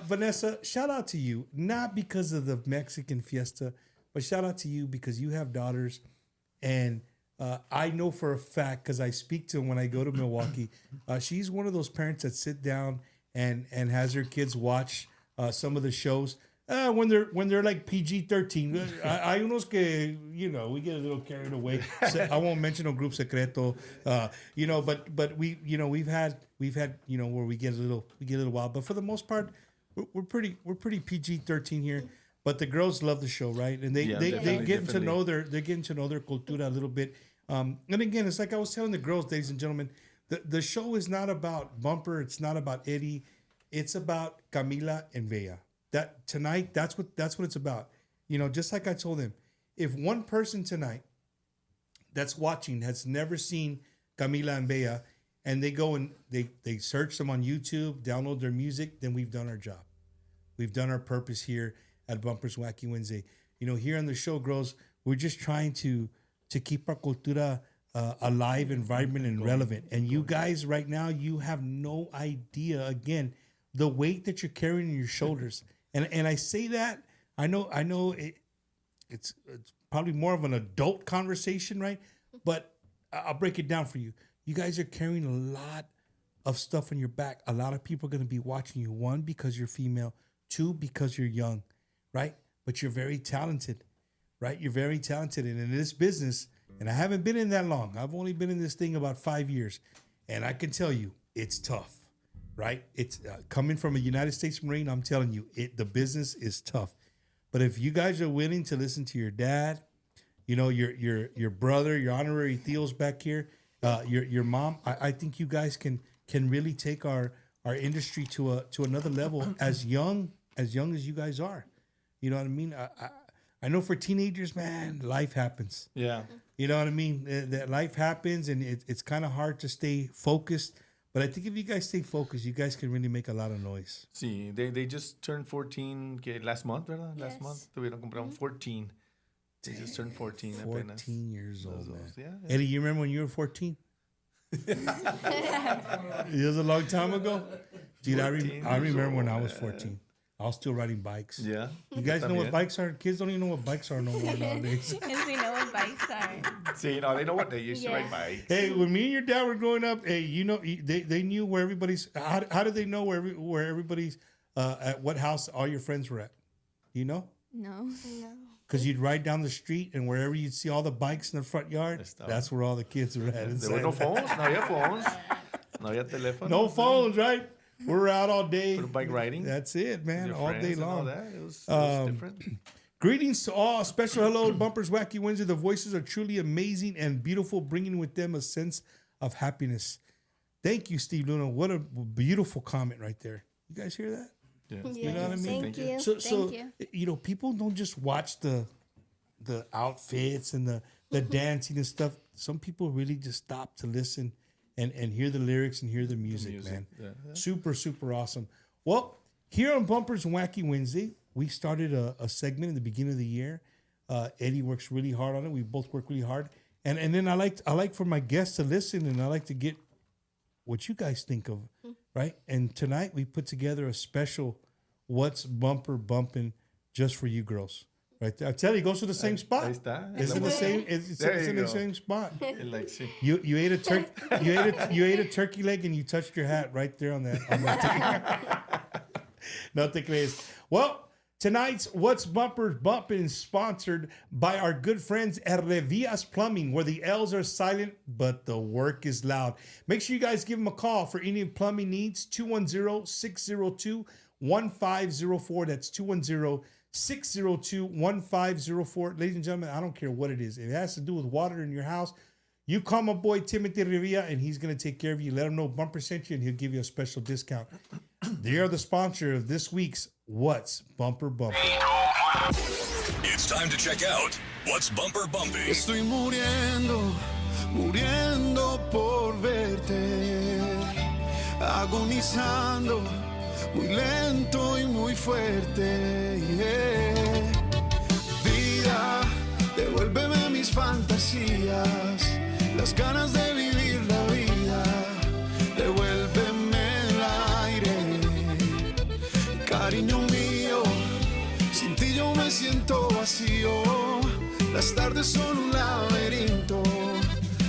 Vanessa, shout out to you. Not because of the Mexican fiesta, but shout out to you because you have daughters. And I know for a fact, because I speak to them when I go to Milwaukee, she's one of those parents that sit down and has her kids watch some of the shows. When they're like PG-13, hay unos que, you know, we get a little carried away. So I won't mention no group secreto, you know, but we, you know, we've had, you know, where we get a little wild, but for the most part, we're pretty PG-13 here. But the girls love the show, right? And they getting to know their cultura a little bit. And again, it's like I was telling the girls, ladies and gentlemen, the show is not about Bumper, it's not about Eddie, it's about Kamila and Bea. That tonight, that's what it's about. You know, just like I told them, if one person tonight that's watching has never seen Kamila and Bea, and they go and they search them on YouTube, download their music, then we've done our job. We've done our purpose here at Bumpers Wacky Wednesday. You know, here on the show, girls, we're just trying to keep our cultura alive and vibrant and relevant. And you guys right now, you have no idea, again, the weight that you're carrying on your shoulders. And I say that, I know it's probably more of an adult conversation, right? But I'll break it down for you. You guys are carrying a lot of stuff on your back. A lot of people are going to be watching you. 1, because you're female. 2, because you're young, right? But you're very talented, right? You're very talented. And in this business, and I haven't been in that long. I've only been in this thing about 5 years. And I can tell you, it's tough. Right? It's coming from a United States Marine. I'm telling you, the business is tough. But if you guys are willing to listen to your dad, you know, your brother, your honorary Theos back here, your mom, I think you guys can really take our industry to another level as young as you guys are. You know what I mean? I know for teenagers, man, life happens. Yeah. You know what I mean? That life happens, and it's kind of hard to stay focused. But I think if you guys stay focused, you guys can really make a lot of noise. Sí, they just turned 14 last month, ¿verdad? Last Yes. month. Tuvieron compraron 14. They just turned 14 apenas. 14 years old, man. Yeah. Eddie, you remember when you were 14? It was a long time ago. Dude, I 14 remember years when I old, was man. 14. I was still riding bikes. Yeah. You guys know what También. bikes are? Kids don't even know what bikes are no more nowadays. Yes, we know what bikes are. Sí, no, they know what they used to Yeah. ride bikes. Hey, when me and your dad were growing up, hey, you know, they knew where everybody's. How did they know where everybody's at what house all your friends were at? You know, No. because you'd ride down the street and wherever you'd see all the bikes in the front yard, Estaba. that's where all the kids were at. There were no phones. No había phones. No había teléfono. No phones, right? We're out all day. For bike riding. That's it, man. Your All friends day and all long. that. It was different. Greetings to all. Special hello to Bumpers Wacky Wednesday. The voices are truly amazing and beautiful, bringing with them a sense of happiness. Thank you, Steve Luna. What a beautiful comment right there. You guys hear that? Yeah. You know what I mean? Thank you. So, Thank you know, people don't just watch the outfits and the dancing and stuff. Some people really just stop to listen and hear the lyrics and hear the music, man. Yeah. Super, super awesome. Well, here on Bumpers Wacky Wednesday, we started a segment in the beginning of the year. Eddie works really hard on it. We both work really hard. And then I like for my guests to listen, and I like to get what you guys think of, right? And tonight we put together a special What's Bumper Bumpin' just for you girls. Right there. I tell you, it goes to the same spot. Ahí está. It's in the same. It's There in you the go. same spot. Like, sí. You ate a turkey. You ate a turkey leg and you touched your hat right there on that. On that no te crees. Well, Tonight's What's Bumper Bumpin' is sponsored by our good friends at Revias Plumbing, where the L's are silent, but the work is loud. Make sure you guys give them a call for any plumbing needs, 210-602-1504. That's 210-602-1504. Ladies and gentlemen, I don't care what it is. If it has to do with water in your house, you call my boy Timothy Rivia, and he's going to take care of you. Let him know Bumper sent you, and he'll give you a special discount. They are the sponsor of this week's What's Bumper Bumping. It's time to check out What's Bumper Bumping. Estoy muriendo, muriendo por verte, agonizando, muy lento y muy fuerte. Yeah. Vida, devuélveme mis fantasías, las ganas de vivir la vida, devuélveme el aire, cariño mío, sin ti yo me siento vacío, las tardes son un laberinto,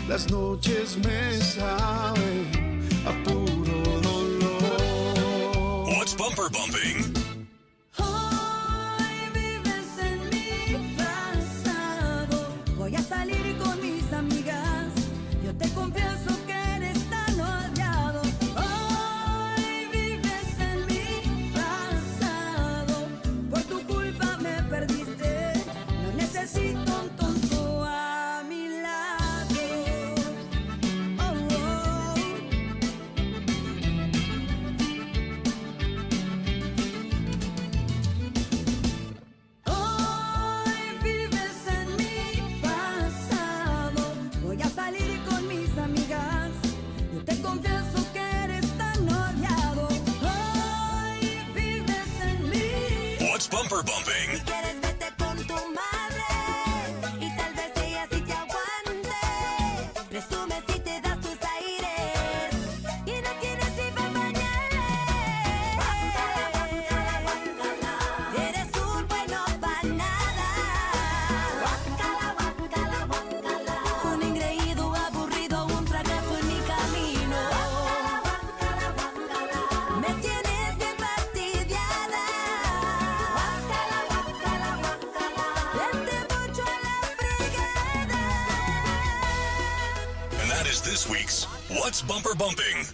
las noches me saben a puro dolor. What's Bumper Bumping? Hoy vives en mi pasado. Voy a salir con mis amigas. Yo te confieso que eres tan odiado. Hoy vives en mi pasado. Por tu culpa me perdiste. No necesito un tonto a mi lado. Oh, oh. Hoy vives en mi pasado. Voy a salir con mis amigas. Yo te confieso que eres tan odiado. Hoy vives en mí. What's Bumper Si Bumping? quieres vete con tu madre y tal vez ella sí te aguante. Presume si te das tus aires y no quieres ir para mañana. Eres un bueno para nada. Un engreído aburrido, un fracaso en mi camino. Me tienes bien fastidiada. Vete mucho a la fregada. And that is this week's What's Bumper Bumping?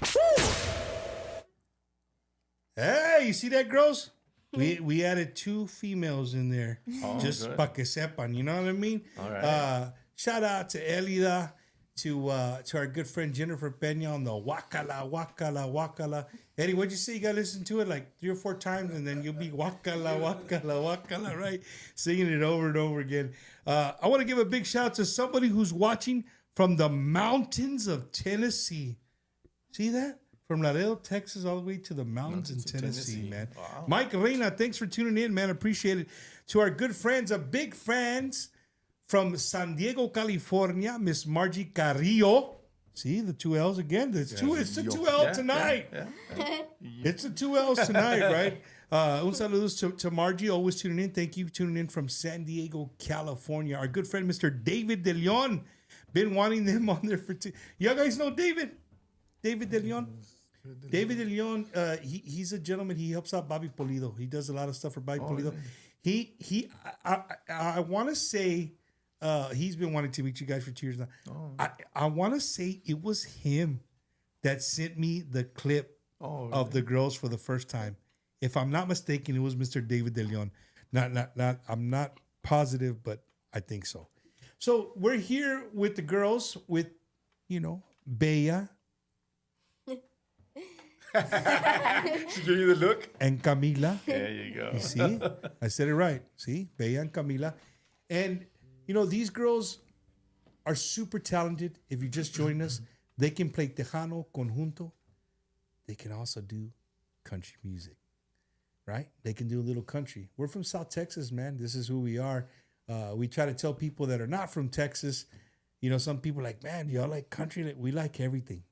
Hey, you see that, girls? We added 2 females in there, just good. pa que sepan. You know what I mean? All right. Shout out to Elida, to our good friend Jennifer Pena on the Wakala, Wakala, Wakala. Eddie, what'd you say? You gotta listen to it like 3 or 4 times, and then you'll be Wakala, Wakala, Wakala, right? Singing it over and over again. I want to give a big shout out to somebody who's watching from the mountains of Tennessee. See that? From Laredo, Texas, all the way to the mountains in Tennessee, man. Wow. Mike Reina, thanks for tuning in, man. Appreciate it. To our good friends, big fans from San Diego, California, Miss Margie Carrillo. See, the 2 L's again. It's the 2 L Yeah, tonight. yeah. It's the 2 L's tonight, right? Un saludos to Margie, always tuning in. Thank you for tuning in from San Diego, California. Our good friend, Mr. David De Leon. Been wanting them on there for y'all guys know David? David De Leon? David De Leon, he's a gentleman. He helps out Bobby Polido. He does a lot of stuff for Bobby Polido. Really? I want to say he's been wanting to meet you guys for 2 years now. I want to say it was him that sent me the clip of the girls for the first time. If I'm not mistaken, it was Mr. David De Leon. Not. I'm not positive, but I think so. So we're here with the girls with, Bea. She gave you the look? And Kamila. There you go. You see? I said it right. See? Bea and Kamila. And, these girls are super talented. If you just joined us, they can play Tejano, Conjunto. They can also do country music, right? They can do a little country. We're from South Texas, man. This is who we are. We try to tell people that are not from Texas, some people are like, man, y'all like country? We like everything.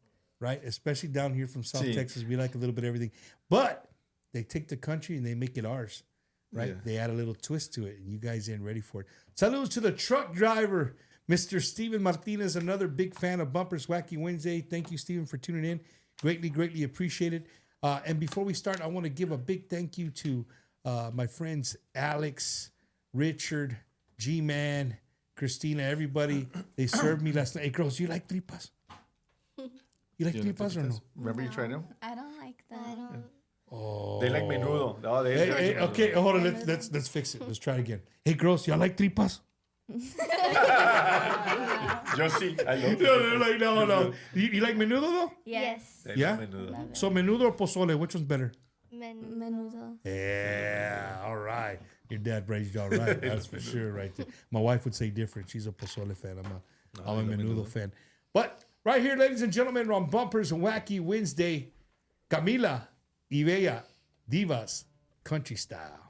Right? Especially down here from South Texas, we like a little bit of everything. But they take the country and they make it ours, right? Yeah. They add a little twist to it, and you guys ain't ready for it. Saludos to the truck driver, Mr. Steven Martinez, another big fan of Bumpers Wacky Wednesday. Thank you, Steven, for tuning in. Greatly, greatly appreciated. And before we start, I want to give a big thank you to my friends Alex, Richard, G-Man, Christina, everybody. They served me last night. Hey, girls, you like tripas? You like tripas or no? Remember you tried them? I don't like that. Oh. They like menudo. No, they like Hey, menudo. okay, hold on. Let's fix it. Let's try it again. Hey, girls, y'all like tripas? Josie, I love No. You like menudo though? Yes. Yeah. Menudo. So menudo or pozole, which one's better? Menudo. Yeah, all right. Your dad raised you all right. That's for sure, right there. My wife would say different. She's a pozole fan. I'm a menudo fan. But right here, ladies and gentlemen, on Bumpers Wacky Wednesday, Kamila y Bella, Divas, Country Style.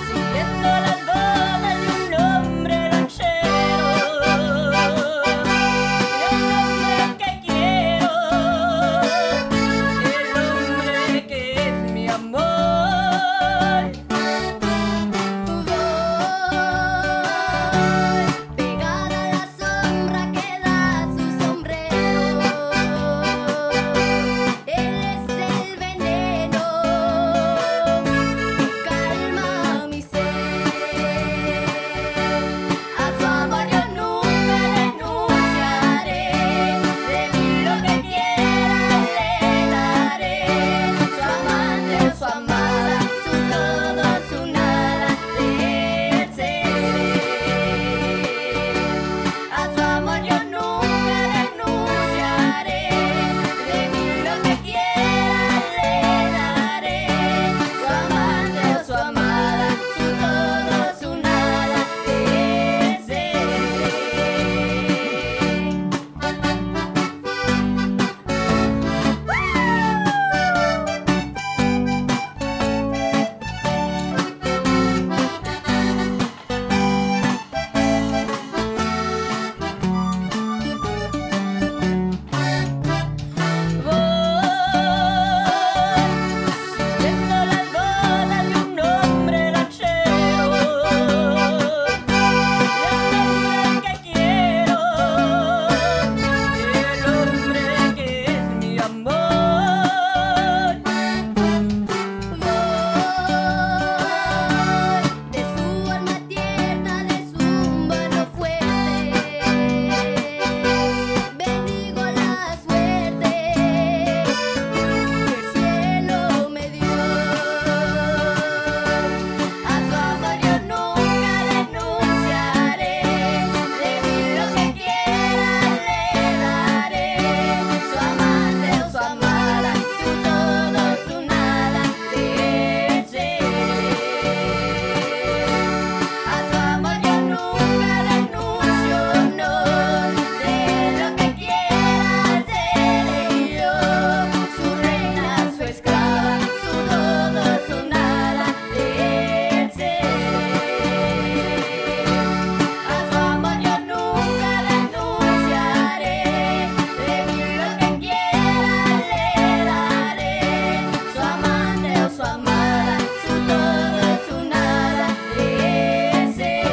Siguiendo las bodas de un hombre ranchero, el hombre que quiero, el hombre que es mi amor. Pegada a la sombra que da su sombrero. Él es el veneno que calma mi ser. A su amor yo nunca renunciaré. De mí lo que quiera le daré. Su amante o su amada, su todo, su nada, de él seré. A su amor yo nunca renunciaré. De mí lo que quiera le daré. Su amante o su amada, su todo, su nada, de él seré. Siguiendo las bodas de un hombre ranchero, el hombre que quiero, el hombre que es mi amor. De su alma tierna, de su mano fuerte, bendigo la suerte que el cielo me dio. A su amor yo nunca renunciaré. De mí lo que quiera le daré. Su amante o su amada, su todo, su nada, de él seré. A su amor yo nunca renuncio, no. De lo que quiera seré yo. Su reina, su esclava, su todo, su nada, de él seré. A su amor yo nunca renunciaré. De mí lo que quiera le daré. Su amante o su amada, su todo, su nada, de él seré.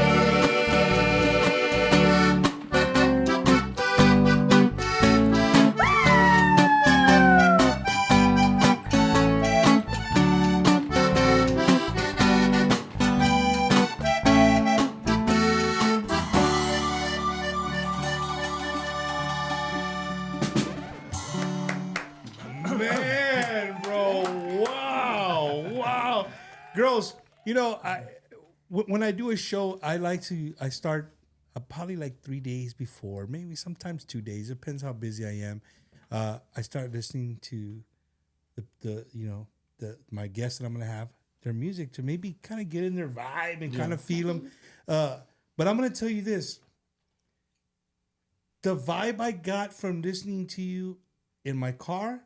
Man, bro. Wow. Girls, you know, when I do a show, I start probably like 3 days before, maybe sometimes 2 days, depends how busy I am. I start listening to my guests that I'm gonna have, their music, to maybe kind of get in their vibe and kind of feel them. But I'm gonna tell you this: the vibe I got from listening to you in my car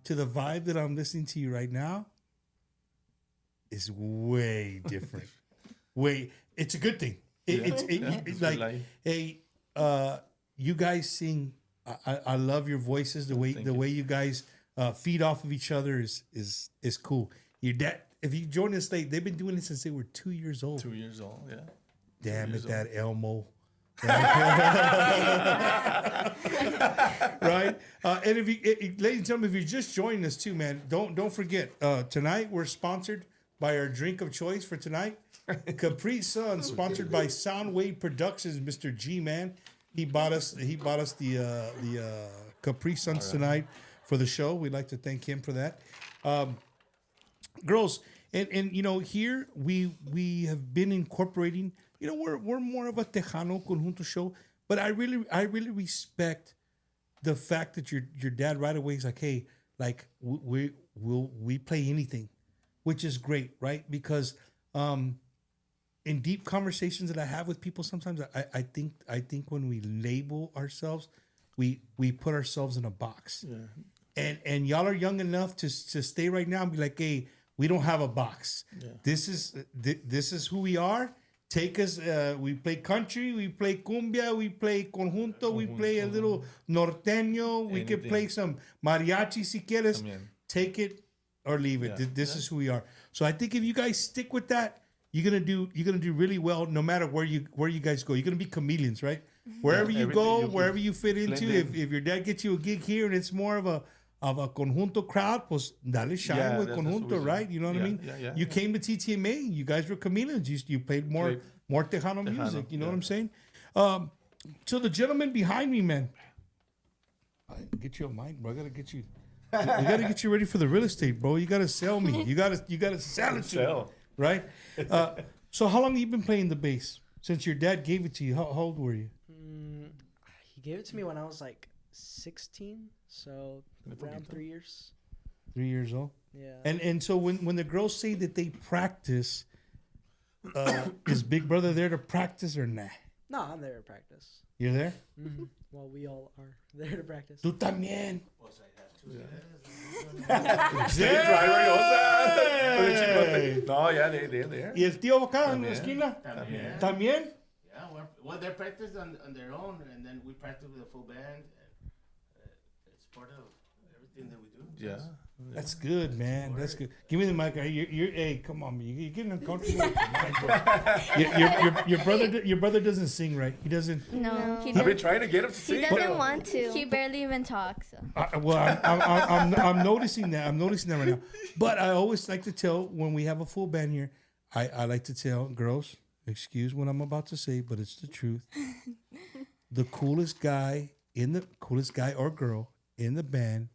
to the vibe that I'm listening to you right now is way different. It's a good thing. It's like, hey, you guys sing I love your voices. The way you guys feed off of each other is cool. Your dad, if you join us late, they've been doing this since they were 2 years old. 2 years old, yeah. Damn it, that Elmo. Right? And if you, ladies and gentlemen, if you're just joining us too, man, don't forget. Tonight we're sponsored by our drink of choice for tonight, Capri Sun, sponsored by Soundwave Productions. Mr. G, man, he bought us the Capri Suns tonight for the show. We'd like to thank him for that. Girls, and you know, here we have been incorporating. You know, we're more of a Tejano conjunto show, but I really respect the fact that your dad right away is like, hey, like we play anything, which is great, right? Because in deep conversations that I have with people, sometimes I think when we label ourselves, we put ourselves in a box. Yeah. And y'all are young enough to stay right now and be like, hey, we don't have a box. Yeah. This is who we are. Take us. We play country. We play cumbia. We play conjunto. We play a little norteño. We can play some mariachi si quieres. Take it or leave it. Yeah. This is who we are. So I think if you guys stick with that, you're gonna do really well. No matter where you guys go, you're gonna be chameleons, right? Wherever you go, wherever you fit into. If your dad gets you a gig here and it's more of a conjunto crowd, pues dale shine with conjunto, right? You know what I mean? Yeah. You came to TTMA, you guys were chameleons. You played more Tejano music, you know what I'm saying? So the gentleman behind me, man, I get you a mic, bro. I gotta get you. We gotta get you ready for the real estate, bro. You gotta sell me. You gotta sell it to me, right? So how long have you been playing the bass? Since your dad gave it to you, how old were you? He gave it to me when I was like 16. So around 3 years. 3 years old? Yeah. And so when the girls say that they practice, is Big Brother there to practice or nah? No, I'm there to practice. You're there? Mm-hmm. Well, we all are there to practice. Tú también. No, yeah, they're there. ¿Y el tío acá en la esquina? ¿También? Yeah, well, they practice on their own, and then we practice with a full band. It's part of everything that we do. Yeah. That's good, man. That's good. Give me the mic. Hey, come on, man. You're getting uncomfortable with the mic, your brother doesn't sing, right? He doesn't. No, I've been trying to get him to sing. He doesn't want to. He barely even talks. So. I'm noticing that. I'm noticing that right now. But I always like to tell when we have a full band here. I like to tell girls. Excuse what I'm about to say, but it's the truth. The coolest guy or girl in the band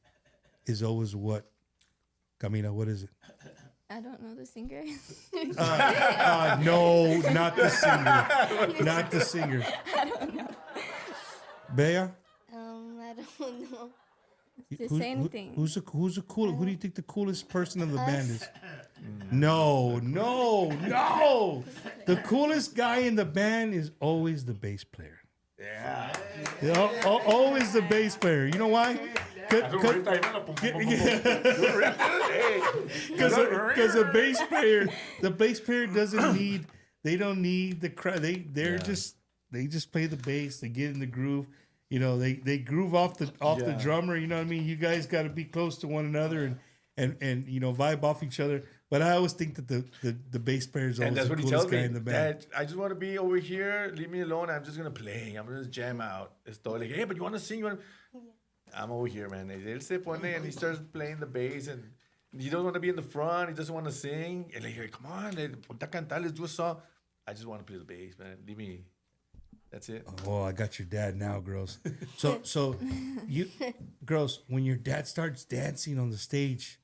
is always what? Kamila, what is it? I don't know the singer. No, not the singer. Not the singer. I don't know. Bea? I don't know. Just say anything. Who's the coolest? Who do you think the coolest person in the band is? No. The coolest guy in the band is always the bass player. Yeah. Always the bass player. You know why? Because the bass player doesn't need. They don't need the crowd. They just play the bass. They get in the groove. You know, they groove off the drummer. You know what I mean? You guys got to be close to one another and you know, vibe off each other. But I always think that the bass player is always the coolest guy in the band. Dad, I just want to be over here. Leave me alone. I'm just gonna play. I'm gonna jam out. It's totally like, hey, but you want to sing? I'm over here, man. Él se pone and he starts playing the bass and he doesn't want to be in the front. He doesn't want to sing. And like, come on, ponte a cantar. Let's do a song. I just want to play the bass, man. Leave me. That's it. Oh, I got your dad now, girls. So you girls, when your dad starts dancing on the stage,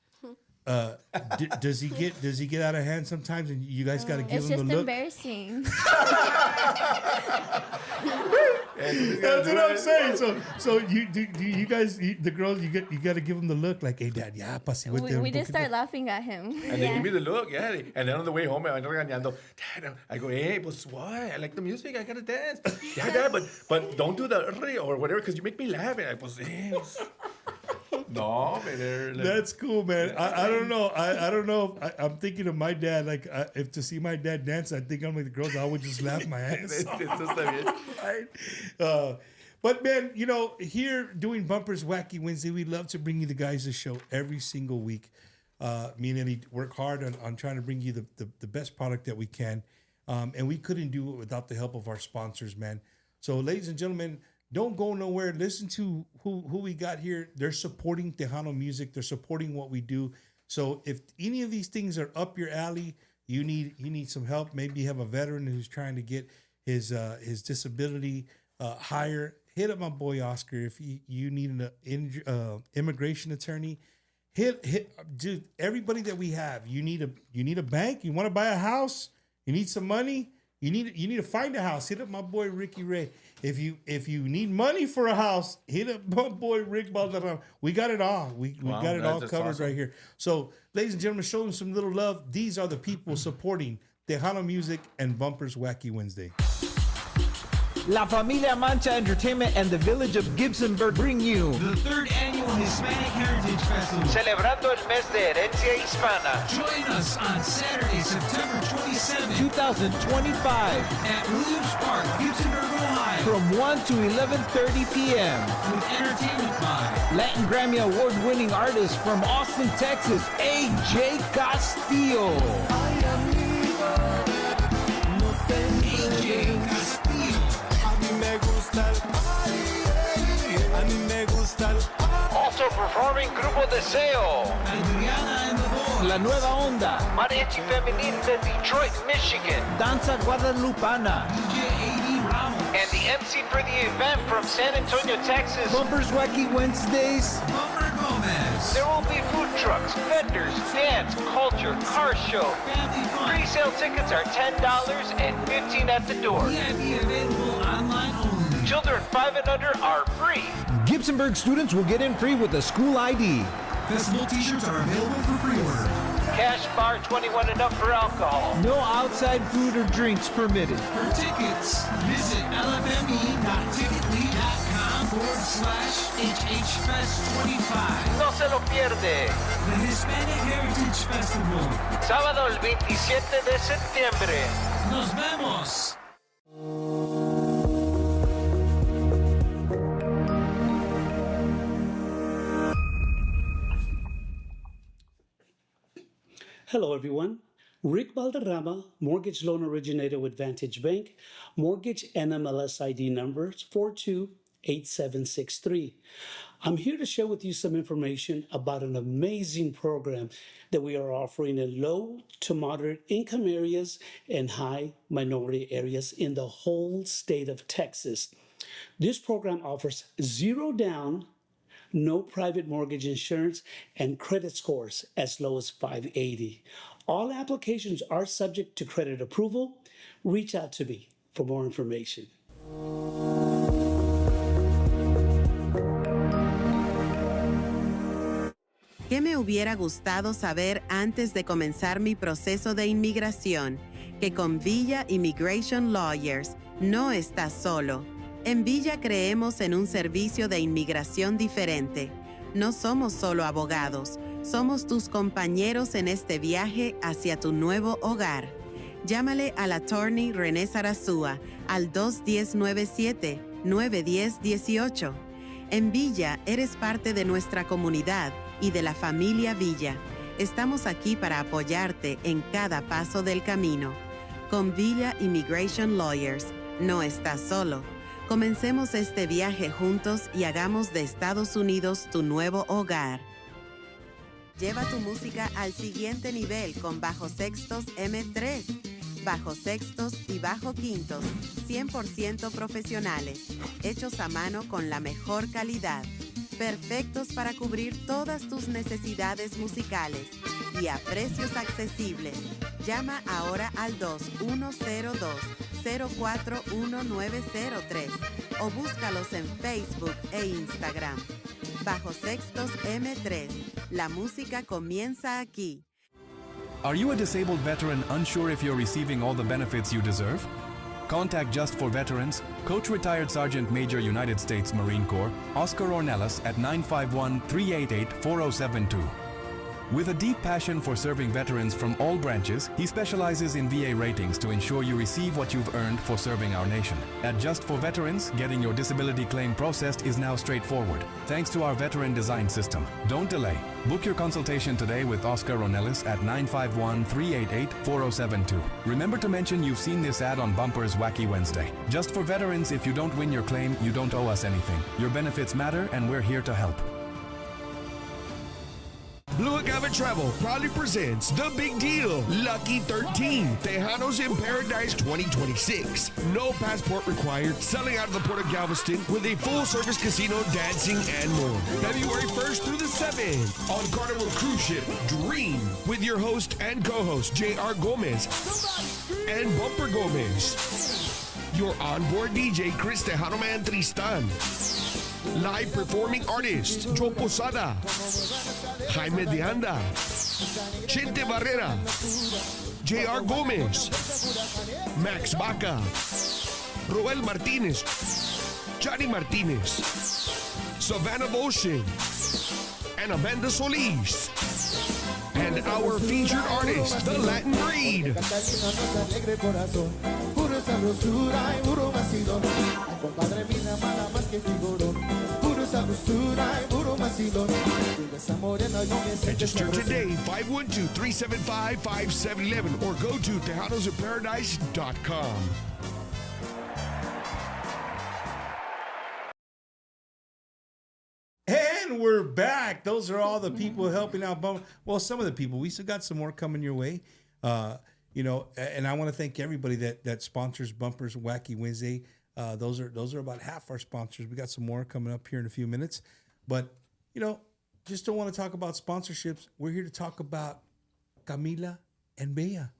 does he get out of hand sometimes, and you guys got to give him the look? It's just embarrassing. That's what I'm saying. So you guys, the girls, you got to give him the look, like, hey, dad, yeah, pase with them. We just start laughing at him. And they give me the look, yeah. And then on the way home, I'm regañando. Dad, I go, hey, but why? I like the music. I gotta dance. Yeah, dad, but don't do the or whatever, because you make me laugh. And I was, hey. No, man. That's cool, man. I don't know. I don't know. I'm thinking of my dad. Like, if to see my dad dance, I think I'm like the girls. I would just laugh my ass off. Right? But man, you know, here doing Bumpers Wacky Wednesday, we love to bring you the guys a show every single week. Me and Eddie work hard on trying to bring you the best product that we can. And we couldn't do it without the help of our sponsors, man. So ladies and gentlemen, don't go nowhere. Listen to who we got here. They're supporting Tejano music. They're supporting what we do. So if any of these things are up your alley, you need some help. Maybe you have a veteran who's trying to get his disability higher. Hit up my boy Oscar. If you need an immigration attorney, dude, everybody that we have. You need a bank. You want to buy a house. You need some money. You need to find a house. Hit up my boy Ricky Ray. If you need money for a house, hit up my boy Rick Balderrama. We got it all. We got it all covered awesome. Right here. So, ladies and gentlemen, show them some little love. These are the people supporting Tejano music and Bumpers Wacky Wednesday. La Familia Mancha Entertainment and the Village of Gibsonburg bring you the 3rd Annual Hispanic Heritage Festival. Celebrando el mes de herencia hispana. Join us on Saturday, September 27th, 2025 at Williams Park, Gibsonburg, Ohio. From 1 to 11:30 p.m. with entertainment by Latin Grammy Award-winning artist from Austin, Texas, AJ Castillo. AJ Castillo. Also performing Grupo Deseo, Adriana and the Boys, La Nueva Onda, Mariachi Femenil de Detroit, Michigan, Danza Guadalupana, DJ A.D. Ramos, and the MC for the event from San Antonio, Texas, Bumpers Wacky Wednesdays, Bumper Gomez. There will be food trucks, vendors, dance, culture, car show. Family fun. Pre-sale tickets are $10 and $15 at the door. VIP available online only. Children 5 and under are free. Gibsonburg students will get in free with a school ID. Festival t-shirts are available for pre-order. Cash bar 21 and up for alcohol. No outside food or drinks permitted. For tickets, visit lfme.ticketly.com/HHFest25. No se lo pierde. The Hispanic Heritage Festival. Sábado el 27 de septiembre. Nos vemos. Hello, everyone. Rick Balderrama, mortgage loan originator with Vantage Bank, mortgage NMLS ID numbers 428763. I'm here to share with you some information about an amazing program that we are offering in low to moderate income areas and high minority areas in the whole state of Texas. This program offers zero down, no private mortgage insurance, and credit scores as low as 580. All applications are subject to credit approval. Reach out to me for more information. ¿Qué me hubiera gustado saber antes de comenzar mi proceso de inmigración? Que con Villa Immigration Lawyers no estás solo. En Villa creemos en un servicio de inmigración diferente. No somos solo abogados, somos tus compañeros en este viaje hacia tu nuevo hogar. Llámale al attorney René Sarasúa al 210-97-910-18. En Villa eres parte de nuestra comunidad y de la familia Villa. Estamos aquí para apoyarte en cada paso del camino. Con Villa Immigration Lawyers, no estás solo. Comencemos este viaje juntos y hagamos de Estados Unidos tu nuevo hogar. Lleva tu música al siguiente nivel con bajos sextos M3. Bajos sextos y bajo quintos, 100% profesionales, hechos a mano con la mejor calidad. Perfectos para cubrir todas tus necesidades musicales y a precios accesibles. Llama ahora al 2102-041903 o búscalos en Facebook e Instagram. Bajo Sextos M3. La música comienza aquí. Are you a disabled veteran unsure if you're receiving all the benefits you deserve? Contact Just for Veterans, Coach Retired Sergeant Major United States Marine Corps, Oscar Ornelas at 951-388-4072. With a deep passion for serving veterans from all branches, he specializes in VA ratings to ensure you receive what you've earned for serving our nation. At Just for Veterans, getting your disability claim processed is now straightforward, thanks to our veteran design system. Don't delay. Book your consultation today with Oscar Ronellis at 951-388-4072. Remember to mention you've seen this ad on Bumper's Wacky Wednesday. Just for Veterans, if you don't win your claim, you don't owe us anything. Your benefits matter, and we're here to help. Blue Agave Travel proudly presents The Big Deal, Lucky 13, Tejanos in Paradise 2026. No passport required, selling out of the Port of Galveston with a full-service casino, dancing, and more. February 1st through the 7th on Carnival Cruise Ship Dream with your host and co-host J.R. Gomez and Bumper Gomez. Your onboard DJ, Chris Tejano Man Tristan. Live performing artists, Joe Posada, Jaime de Anda, Chente Barrera, J.R. Gomez, Max Baca, Roel Martinez, Johnny Martinez, Savannah Motion, and Amanda Solis. And our featured artist, The Latin Breed. Register today, 512-375-5711, or go to TejanosInParadise.com. And we're back. Those are all the people helping out Bumper. Well, some of the people. We still got some more coming your way. And I want to thank everybody that sponsors Bumper's Wacky Wednesday. Those are about half our sponsors. We got some more coming up here in a few minutes. But, just don't want to talk about sponsorships. We're here to talk about Kamila and Bella,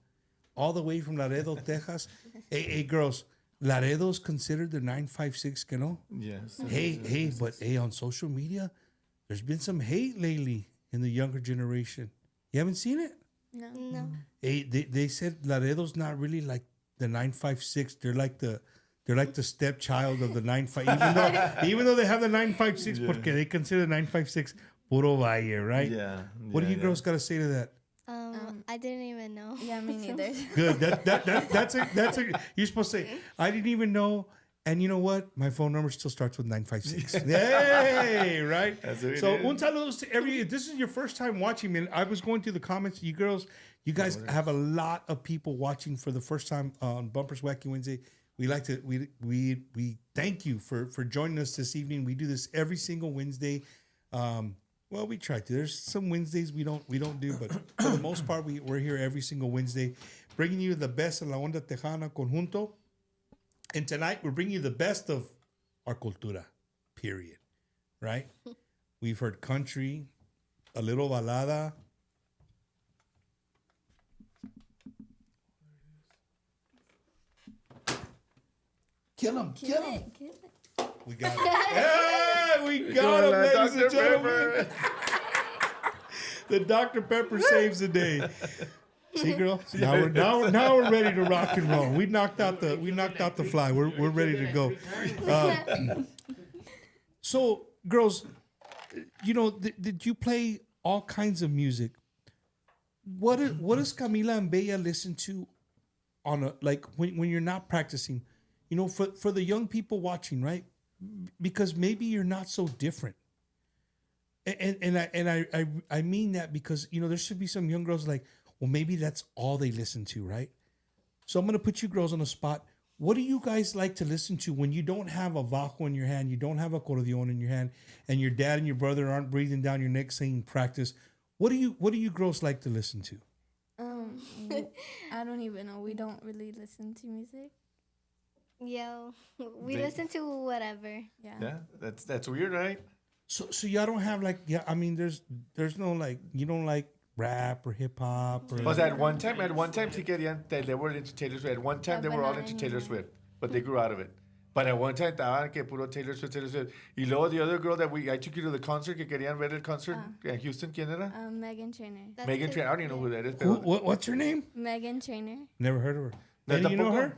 all the way from Laredo, Texas. Hey, girls, Laredo's considered the 956, que no? Yes. But on social media, there's been some hate lately in the younger generation. You haven't seen it? No. Hey, they said Laredo's not really like the 956. They're like the stepchild of the 95. Even though they have the 956, porque they consider the 956 puro valle, right? Yeah. What do you girls got to say to that? I didn't even know. Yeah, me neither. Good. That's a. You're supposed to say, I didn't even know. And you know what? My phone number still starts with 956. Hey, right? That's what So, it is. un saludos to every. If this is your first time watching me, I was going through the comments. You girls, you guys have a lot of people watching for the first time on Bumper's Wacky Wednesday. We like to we thank you for joining us this evening. We do this every single Wednesday. Well, we try to. There's some Wednesdays we don't do, but for the most part, we're here every single Wednesday, bringing you the best of la onda tejana conjunto. And tonight, we're bringing you the best of our cultura, period. Right? We've heard country, a little balada. Kill him. We got it. Hey, we got him, ladies and gentlemen. The Dr. Pepper saves the day. See, girl. Now we're ready to rock and roll. We knocked out the fly. We're ready to go. So, girls, did you play all kinds of music? What does Kamila and Bella listen to on when you're not practicing? For the young people watching, right? Because maybe you're not so different. And I mean that because there should be some young girls like, well, maybe that's all they listen to, right? So I'm gonna put you girls on the spot. What do you guys like to listen to when you don't have a bajo in your hand, you don't have a acordeon in your hand, and your dad and your brother aren't breathing down your neck saying practice? What do you girls like to listen to? I don't even know. We don't really listen to music. Yeah, we listen to whatever. Yeah, that's weird, right? So y'all don't have there's no you don't like rap or hip hop or. Because at one time sí querían, they were into Taylor Swift. At one time they were all into Taylor Swift, but they grew out of it. But at one time estaban que puro Taylor Swift. Y luego the other girl that I took you to the concert, que querían ver el concert in Houston, ¿quién era? Meghan Trainor. Meghan Trainor. I don't even know who that is. What's her name? Meghan Trainor. Never heard of her. No, You know her?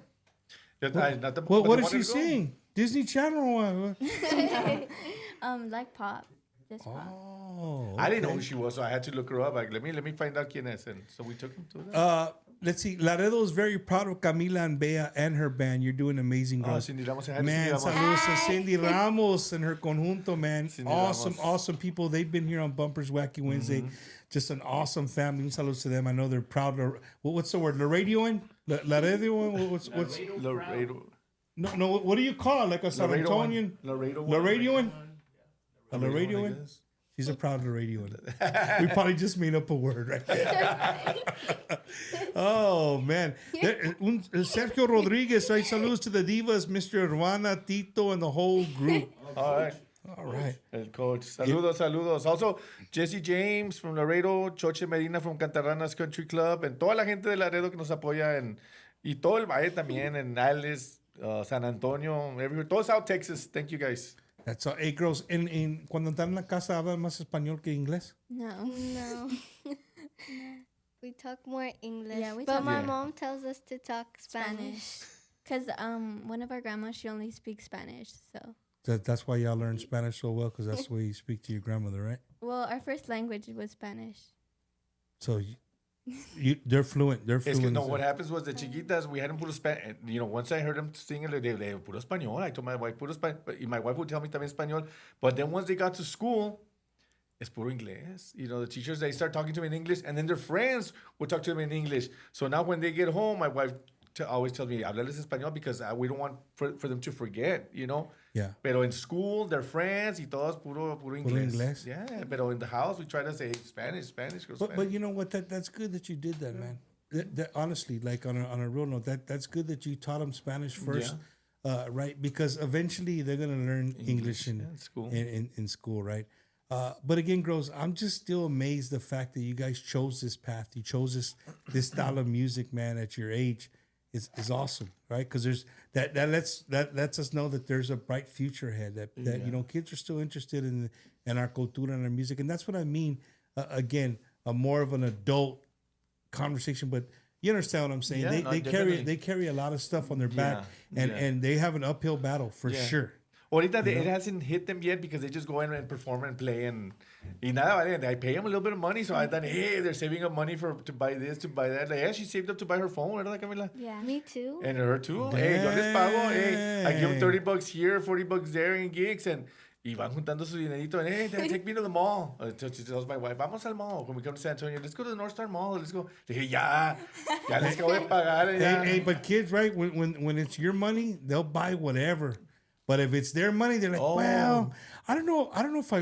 What does she sing? Disney Channel or what? Like pop. this spot. Oh, I didn't know okay. who she was, so I had to look her up. Like, let me find out quién es. And so we took him to that. Let's see. Laredo is very proud of Kamila and Bea and her band. You're doing amazing, girls. Cindy Ramos. Hi, Man, Cindy Ramos. saludos to Cindy Ramos and her conjunto, man. Cindy Awesome, Ramos. awesome people. They've been here on Bumpers Wacky Wednesday. Just an awesome family. Un saludos to them. I know they're proud. What's the word? Laredioing? Laredioing? What's Laredo. No, what do you call it? Like a San Laredo one. Antonian? Laredo one. Laredioing? A Laredo one, I Laredioing? guess. She's a proud Laredioing. We probably just made up a word right there. Oh, man. Sergio Rodriguez, right? Saludos to the Divas, Mr. Urbana, Tito, and the whole group. All right. All right. El coach. Saludos. Also, Jesse James from Laredo, Choche Medina from Cantarranas Country Club, and toda la gente de Laredo que nos apoya, y todo el Valle también, en Alice, San Antonio, everywhere. Todo South Texas. Thank you, guys. That's all. Hey, girls, cuando están en la casa, ¿hablan más español que inglés? No. We talk more English. Yeah, we but talk my more. mom tells us to talk Spanish. Because one of our grandmas, she only speaks Spanish, so. That's why y'all learn Spanish so well, because that's the way you speak to your grandmother, right? Well, our first language was Spanish. So they're fluent. They're Es fluent. que no, what happens was the chiquitas, we had them puro Spanish. You know, once I heard them sing, they puro español. I told my wife, puro español. But my wife would tell me también español. But then once they got to school, it's puro inglés. You know, the teachers, they start talking to them in English, and then their friends would talk to them in English. So now when they get home, my wife always tells me, hablarles español, because we don't want for them to forget, you know? Yeah. Pero in school, their friends y todos puro inglés. inglés. Yeah, pero in the house, we try to say Spanish, girl, Spanish. But you know what? That's good that you did that, man. That, honestly, like on a real note, that's good that you taught them Spanish first, right? Because eventually they're gonna learn English in school. In school, right? But again, girls, I'm just still amazed the fact that you guys chose this path. You chose this style of music, man, at your age. Is awesome, right? Because there's that lets us know that there's a bright future ahead. That you know, kids are still interested in our cultura and our music, and that's what I mean. Again, a more of an adult conversation, but you understand what I'm saying. Yeah, they carry a lot of stuff on their back, and they have an uphill battle for sure. Ahorita it hasn't hit them yet because they just go in and perform and play y nada, vale. I pay them a little bit of money, so I thought, hey, they're saving up money to buy this, to buy that. Like, yeah, she saved up to buy her phone, ¿verdad, Kamila? Yeah. Me too. And her too. Hey, yo les pago. Hey, I give them $30 here, $40 there in gigs, and van juntando su dinerito. And hey, take me to the mall. She tells my wife, vamos al mall. When we come to San Antonio, let's go to the North Star Mall. Let's go. Le dije, ya les acabo de pagar. Hey, but kids, right? When it's your money, they'll buy whatever. But if it's their money, they're like, well, I don't know if I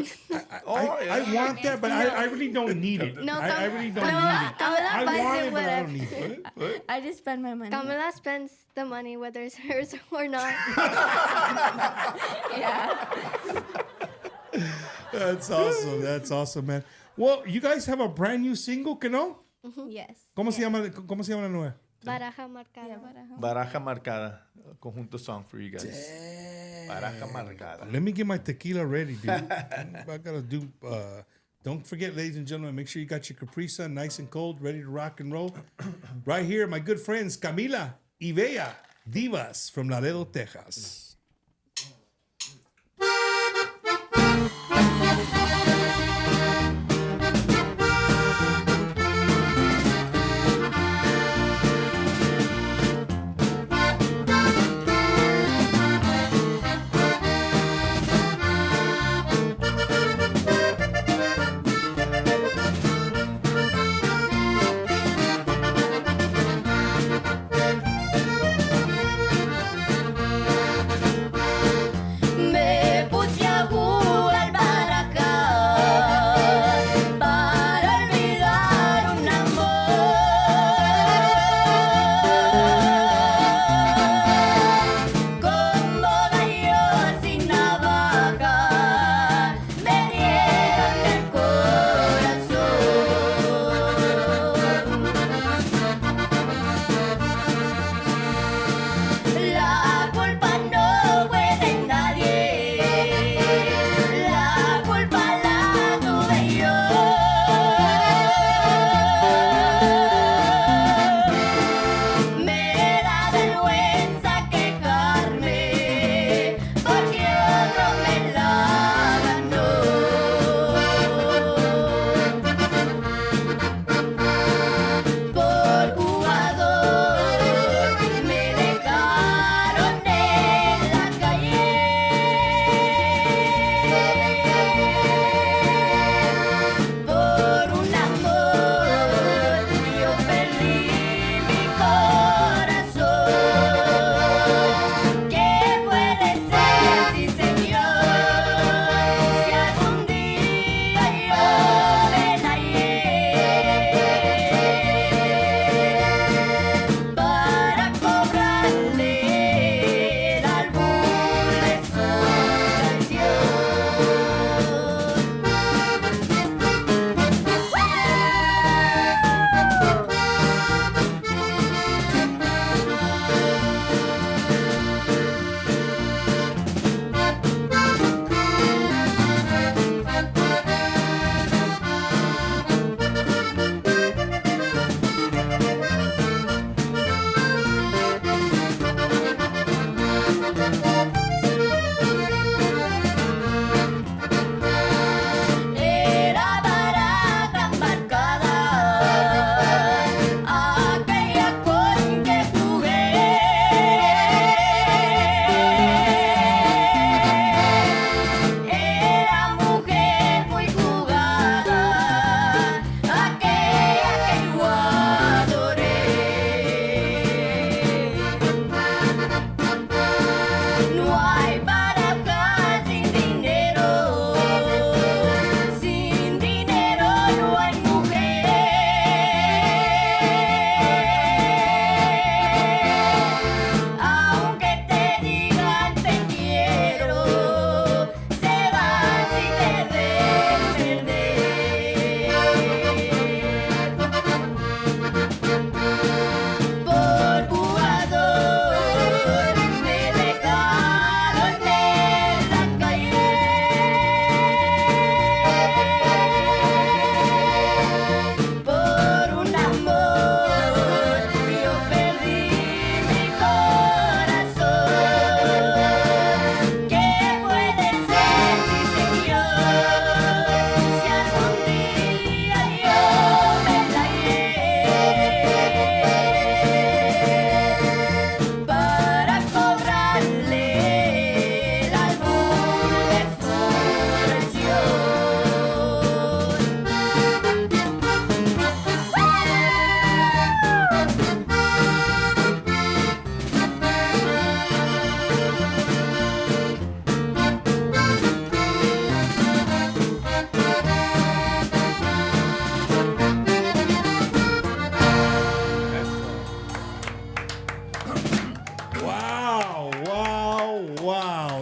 want that, but I really don't need it. No, I really don't need it. Camila I buys want it it, but I don't need it. I just spend my money. Kamila spends the money whether it's hers or not. Yeah. That's awesome. That's awesome, man. Well, you guys have a brand new single, que no? Yes. ¿Cómo se llama la nueva? Baraja marcada. Baraja marcada. Conjunto song for you guys. Baraja marcada. Let me get my tequila ready, dude. I gotta do. Don't forget, ladies and gentlemen, make sure you got your Capri Sun nice and cold, ready to rock and roll. Right here, my good friends Kamila y Bea, Divas from Laredo, Texas.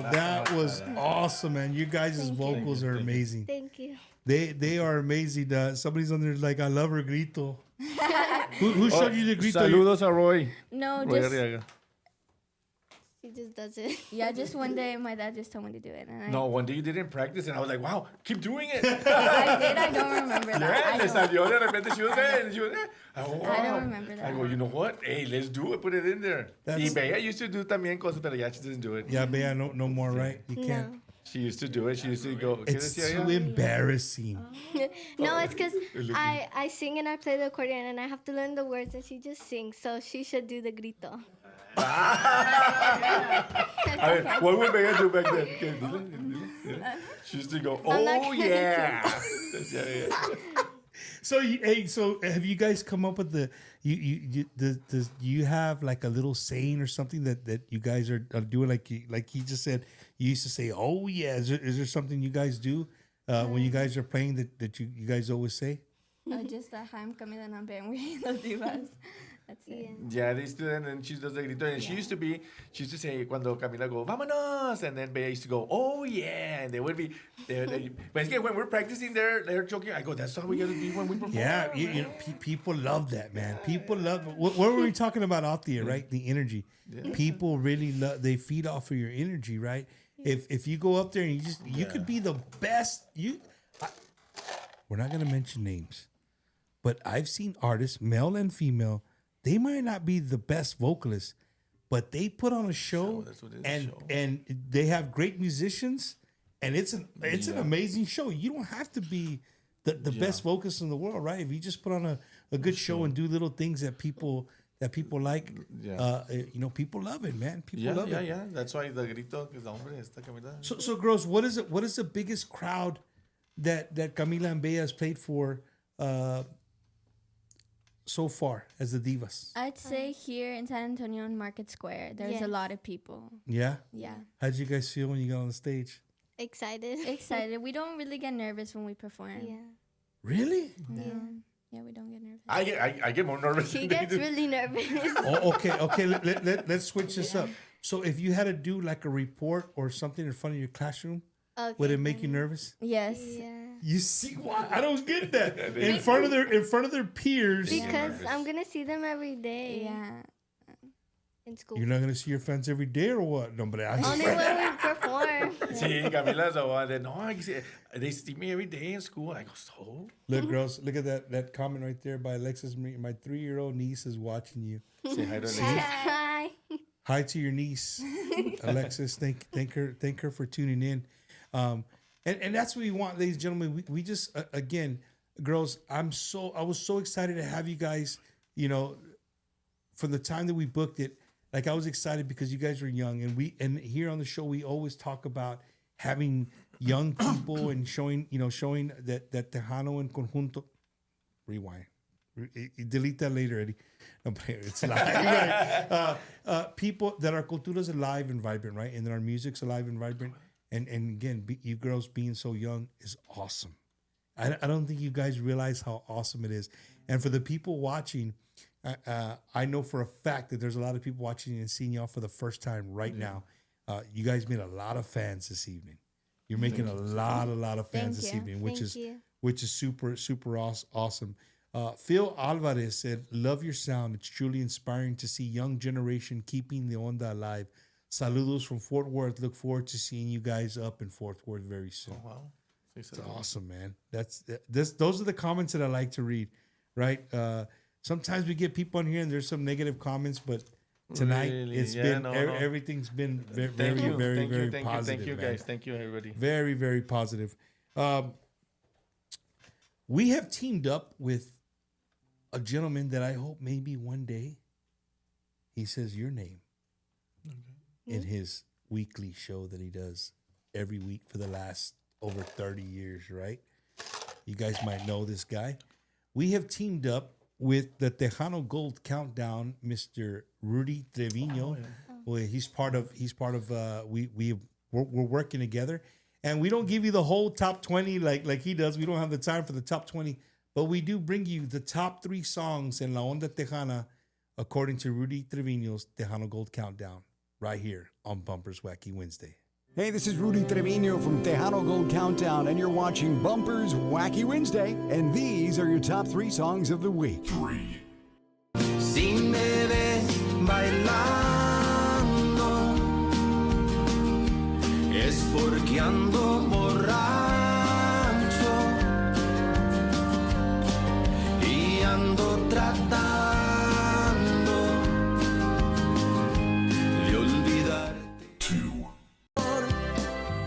Wow, that was awesome, man. You guys' Thank you. vocals are amazing. Thank you. They are amazing. Somebody's on there like, I love her grito. Who showed you the grito? Saludos a Roy. No, Roy just Arriaga. She just does it. yeah, just one day my dad just told me to do it, and I, No, one day you didn't practice, and I was like, wow, keep doing it. I did. I don't remember that. Yeah, I le don't. salió de repente. She was there, and she was there. I go, I don't wow. remember that. I go, you know what? Hey, let's do it. Put it in there. Y Bea used to do también cosas, pero ya she doesn't do it. Yeah, Bea, no more, right? You can't. No. She used to do it. She used to go. ¿Qué It's decía too ella? embarrassing. No, it's because I sing and I play the accordion and I have to learn the words and she just sings. So she should do the grito. A ver, what would Bea do back then? Okay, dile. She used to go, I'm not oh, gonna yeah. So, so have you guys come up with do you have like a little saying or something that you guys are doing? Like he just said, you used to say, oh yeah. Is there something you guys do when you guys are playing that you guys always say? Just that I'm Kamila and I'm being the Divas. That's it. Yeah, they used to, and then she does the grito. And she used to say, cuando Kamila go, vámonos. And then Bea used to go, oh yeah. And they would be, but it's good, when we're practicing, they're joking. I go, that's how we got to be when we perform. Yeah, you know, people love that, man. People love, what were we talking about out there, right? The energy. Yeah. People really love, they feed off of your energy, right? If you go up there and you could be the best, we're not going to mention names, but I've seen artists, male and female, they might not be the best vocalists, but they put on a show, and they have great musicians, and it's an amazing show. You don't have to be the best vocalist in the world, right? If you just put on a good show and do little things that people like, you know, people love it, man. People love it. Yeah. That's why the grito, que la hombre esta Kamila. So girls, what is the biggest crowd that Kamila and Bea has played for so far as the Divas? I'd say here in San Antonio in Market Square, there's a lot of people. Yeah? Yeah. How did you guys feel when you got on the stage? Excited. Excited. We don't really get nervous when we perform. Yeah. Really? No. Yeah, we don't get nervous. I get more nervous. He gets really nervous. Oh, okay. Let's switch this up. So if you had to do like a report or something in front of your classroom, would it make you nervous? Yes. Yeah. You see why I don't get that in front of their peers. Because I'm gonna see them every day. Yeah. In school. You're not gonna see your friends every day or what? No, but Only when we perform. Sí, Camila's the one that, no, they see me every day in school. I go, so? Look, girls, look at that comment right there by Alexis. My 3-year-old niece is watching you. Say hi to Alexis. Hi. Hi to your niece, Alexis. Thank her for tuning in. And that's what we want, ladies and gentlemen. We just again, girls. I was so excited to have you guys. You know, from the time that we booked it, like I was excited because you guys were young, and here on the show we always talk about having young people and showing that Tejano en conjunto. Rewind. Delete that later, Eddie. No, it's live. People that our cultura is alive and vibrant, right? And that our music's alive and vibrant. And again, you girls being so young is awesome. I don't think you guys realize how awesome it is. And for the people watching, I know for a fact that there's a lot of people watching and seeing y'all for the first time right now. You guys made a lot of fans this evening. You're making a lot of fans this evening, which is super, super awesome. Phil Alvarez said, love your sound. It's truly inspiring to see young generation keeping the onda alive. Saludos from Fort Worth. Look forward to seeing you guys up in Fort Worth very soon. Oh, wow. It's awesome, man. Those are the comments that I like to read, right? Sometimes we get people on here and there's some negative comments, but tonight everything's been very positive. Thank you, man. guys. Thank you, everybody. Very, very positive. We have teamed up with a gentleman that I hope maybe one day he says your name in his weekly show that he does every week for the last over 30 years, right? You guys might know this guy. We have teamed up with the Tejano Gold Countdown, Mr. Rudy Trevino. Well, he's part of we're working together, and we don't give you the whole top 20 like he does. We don't have the time for the top 20, but we do bring you the top 3 songs in La Onda Tejana according to Rudy Trevino's Tejano Gold Countdown right here on Bumpers Wacky Wednesday. Hey, this is Rudy Trevino from Tejano Gold Countdown, and you're watching Bumpers Wacky Wednesday, and these are your top 3 songs of the week. 3. Si me ves bailando, es porque ando borracho y ando tratando de olvidarte. 2.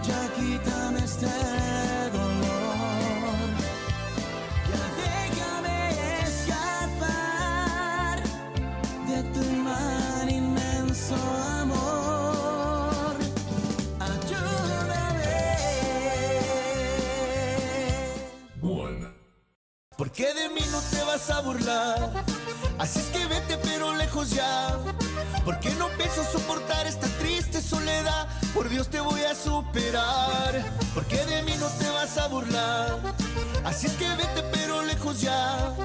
Ya quítame este dolor, ya déjame escapar de tu mar inmenso amor. Ayúdame. 1. ¿Por qué de mí no te vas a burlar? Así es que vete pero lejos ya. Porque no pienso soportar esta triste soledad. Por Dios te voy a superar. Porque de mí no te vas a burlar. Así es que vete pero lejos ya.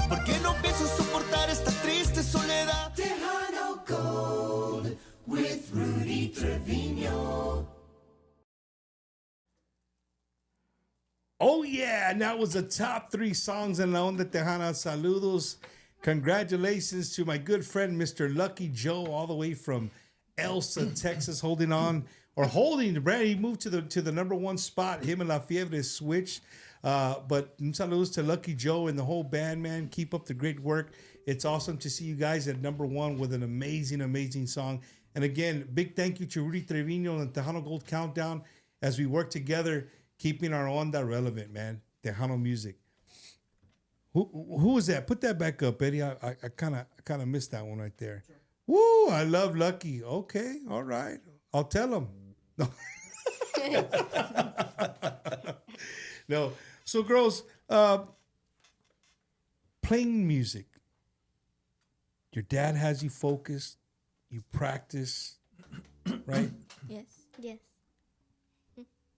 Porque no pienso soportar esta triste soledad. Tejano Gold with Rudy Trevino. Oh yeah, and that was the top 3 songs in La Onda Tejana. Saludos. Congratulations to my good friend, Mr. Lucky Joe, all the way from Elsa, Texas, holding the brand. He moved to the number 1 spot. Him and La Fiebre switched. But saludos to Lucky Joe and the whole band, man. Keep up the great work. It's awesome to see you guys at number 1 with an amazing, amazing song. And again, big thank you to Rudy Trevino and Tejano Gold Countdown as we work together, keeping our onda relevant, man. Tejano music. Who was that? Put that back up, Eddie. I kind of missed that one right there. Sure. Woo! I love Lucky. Okay, all right. I'll tell him. No. No. So, girls, playing music. Your dad has you focused. You practice, right? Yes. Yes.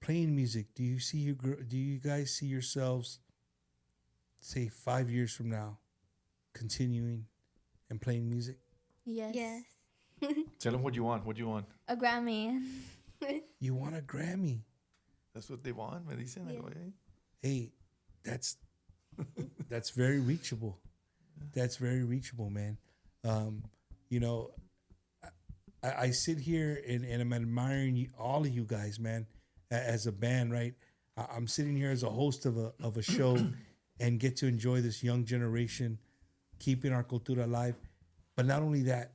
Playing music. Do you guys see yourselves, say 5 years from now, continuing and playing music? Yes. Yes. Tell them what you want. What do you want? A Grammy. You want a Grammy? That's what they want. Me dicen, Yeah. Hey, that's very reachable. That's very reachable, man. You know, I sit here and I'm admiring all of you guys, man, as a band, right? I'm sitting here as a host of a show and get to enjoy this young generation, keeping our cultura alive. But not only that,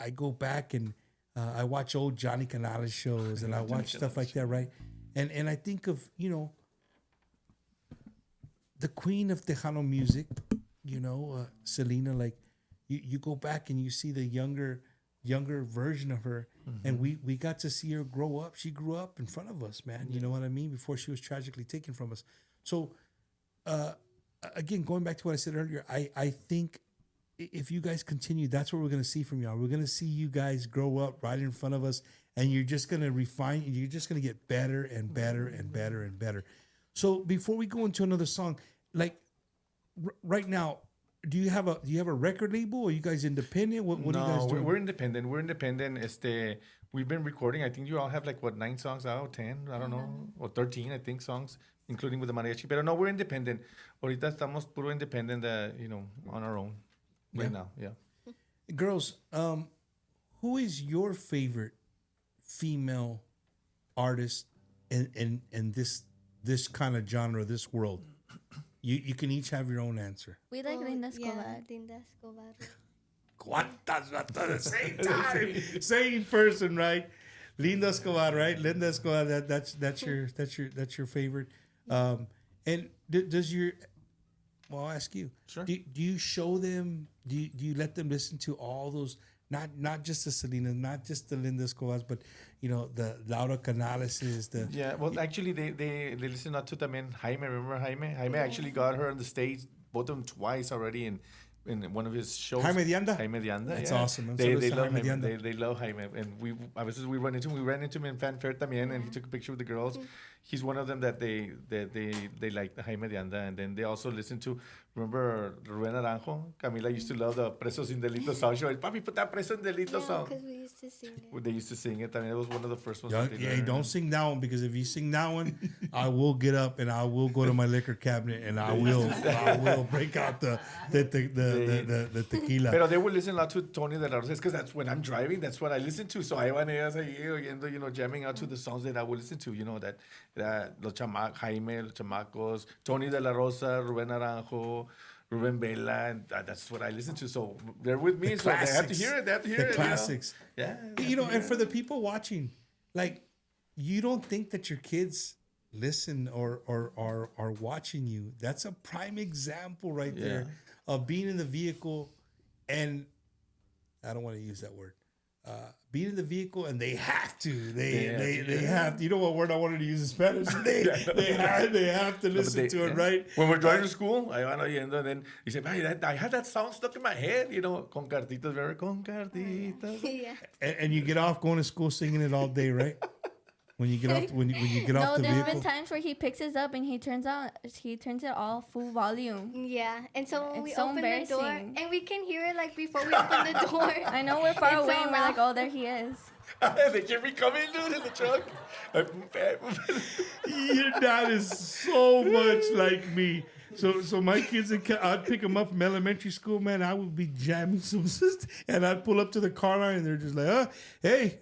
I go back and I watch old Johnny Canales shows and I watch stuff like that, right? And I think of, you know, the queen of Tejano music, you know, Selena, like you go back and you see the younger version of her, and we got to see her grow up. She grew up in front of us, man. You know what I mean? Before she was tragically taken from us. So, again, going back to what I said earlier, I think if you guys continue, that's what we're going to see from y'all. We're going to see you guys grow up right in front of us, and you're just going to refine, you're just going to get better and better and better and better. So before we go into another song, like right now, do you have a record label, or are you guys independent? What are you guys doing? We're independent. We're independent. We've been recording. I think you all have like 9 songs out, 10, I don't know, or 13, I think, songs, including with the mariachi. But no, we're independent. Ahorita estamos puro independent, you know, on our own right now. Yeah. Girls, who is your favorite female artist in this kind of genre, this world? You can each have your own answer. We like Linda Escobar. Yeah, Linda Escobar. ¿Cuántas at the same time? Same person, right? Linda Escobar, right? Linda Escobar. That's your favorite. And does your, well, I'll ask you. Sure. Do you show them? Do you let them listen to all those? Not just the Selena, not just the Linda Escobars, but you know the Laura Canaleses. Well, actually, they listen to también Jaime. Remember Jaime? Jaime actually got her on the stage, both of them twice already in one of his shows. Jaime de Anda. Jaime de Anda. That's yeah. awesome. They love Jaime. They love Jaime, and we ran into him in fanfare también, and he took a picture with the girls. He's one of them that they like, the Jaime de Anda, and then they also listen to Remember Rubén Naranjo? Kamila used to love the Preso Sin Delito song. She always, Papi, put that Preso Sin Delito song. because we used to sing it. They used to sing it. I mean, it was one of the first ones. Yeah, that they yeah, learned. don't sing that one, because if you sing that one, I will get up and I will go to my liquor cabinet and I will break out the tequila. Pero they would listen a lot to Tony de la Rosa because that's when I'm driving. That's what I listen to. So I want to jamming out to the songs that I would listen to. You know that Jaime, Los Chamacos, Tony de la Rosa, Rubén Naranjo, Ruben Vela, and that's what I listen to. So they're with me, so they have to hear it. They have to hear it. The classics. Yeah. And for the people watching, like, you don't think that your kids listen or are watching you. That's a prime example right there of being in the vehicle, and I don't want to use that word. Being in the vehicle, and they have to. They have to. You know what word I wanted to use in Spanish? They have to listen to it, right? When we're driving to school, I van oyendo, and then you say, I had that song stuck in my head, you know, con cartitas, remember? Con cartitas. Yeah. And you get off going to school singing it all day, right? When you get off, when you get off the there's vehicle. been times where he picks us up and he turns it all full volume. Yeah, and so when It's we so open the door, embarrassing. and we can hear it like before we open the door. I know we're far It's away so and we're like, loud. oh, there he is. They hear me coming, dude, in the truck. Your dad is so much like me. So my kids, I'd pick them up from elementary school, man. I would be jamming some, and I'd pull up to the car line, and they're just like, hey,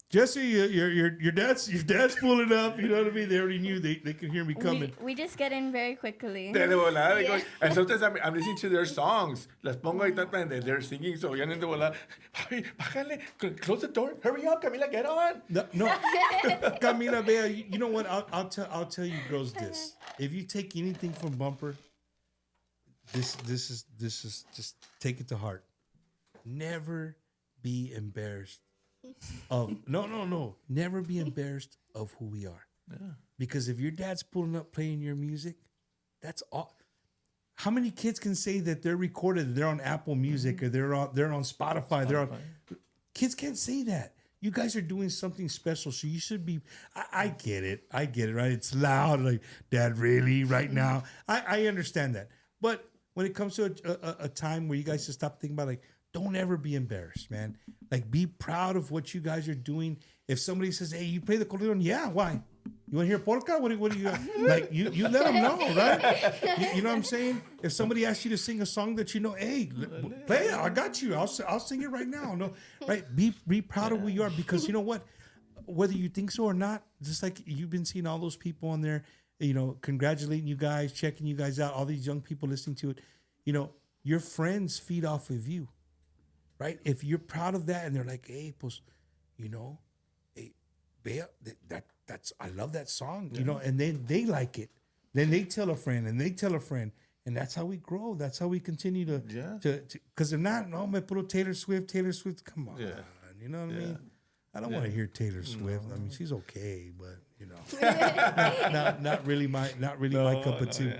Jesse, your dad's pulling up. You know what I mean? They already knew they could hear me coming. We just get in very quickly. De volada, they go, and sometimes I'm listening to their songs. Las pongo ahí, and they're singing, so vienen de volada. Papi, bájale, close the door. Hurry up, Kamila, get on. No, Kamila, Bea, you know what? I'll tell you girls this. If you take anything from Bumper, this is just take it to heart. Never be embarrassed of never be embarrassed of who we are. Yeah. Because if your dad's pulling up playing your music, that's all. How many kids can say that they're recorded, they're on Apple Music, or they're on Spotify. Kids can't say that. You guys are doing something special, so you should be. I get it, right? It's loud, like, Dad, really, right now. I understand that, but when it comes to a time where you guys just stop thinking about, like, don't ever be embarrassed, man. Like, be proud of what you guys are doing. If somebody says, hey, you play the corrido, yeah, why? You want to hear polka? What do you like? You let them know, right? You know what I'm saying? If somebody asks you to sing a song that you know, hey, play it. I got you. I'll sing it right now. No, right? Be proud of who you are, because you know what? Whether you think so or not, just like you've been seeing all those people on there, you know, congratulating you guys, checking you guys out, all these young people listening to it. You know, your friends feed off of you, right? If you're proud of that and they're like, hey, pues, you know, hey, Bea, that's I love that song, you know, and then they like it. Then they tell a friend and they tell a friend, and that's how we grow. That's how we continue to because if not, no, me put Taylor Swift, come on, you know what I mean? I don't want to hear Taylor Swift. I mean, she's okay, but you know, not really my cup of tea.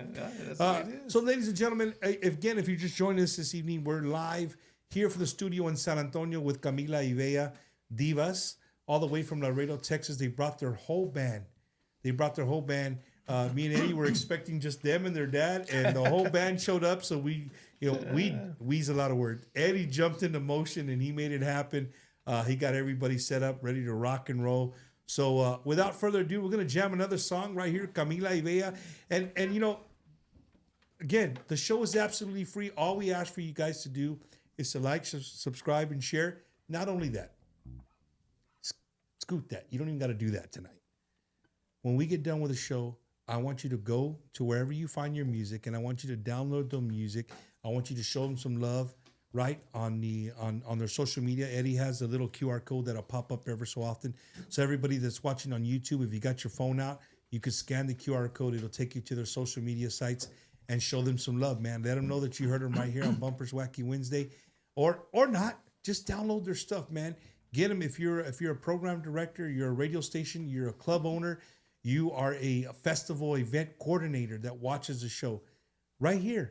So, ladies and gentlemen, again, if you're just joining us this evening, we're live here from the studio in San Antonio with Kamila y Bea, Divas, all the way from Laredo, Texas. They brought their whole band. Me and Eddie were expecting just them and their dad, and the whole band showed up. So we's a lot of words. Eddie jumped into motion and he made it happen. He got everybody set up, ready to rock and roll. So without further ado, we're gonna jam another song right here, Kamila y Bea. And you know, again, the show is absolutely free. All we ask for you guys to do is to like, subscribe, and share. Not only that, scoot that. You don't even got to do that tonight. When we get done with the show, I want you to go to wherever you find your music, and I want you to download the music. I want you to show them some love, right, on their social media. Eddie has a little QR code that'll pop up ever so often. So everybody that's watching on YouTube, if you got your phone out, you could scan the QR code. It'll take you to their social media sites and show them some love, man. Let them know that you heard them right here on Bumpers Wacky Wednesday, or not. Just download their stuff, man. Get them. If you're a program director, you're a radio station, you're a club owner, you are a festival event coordinator that watches the show, right here.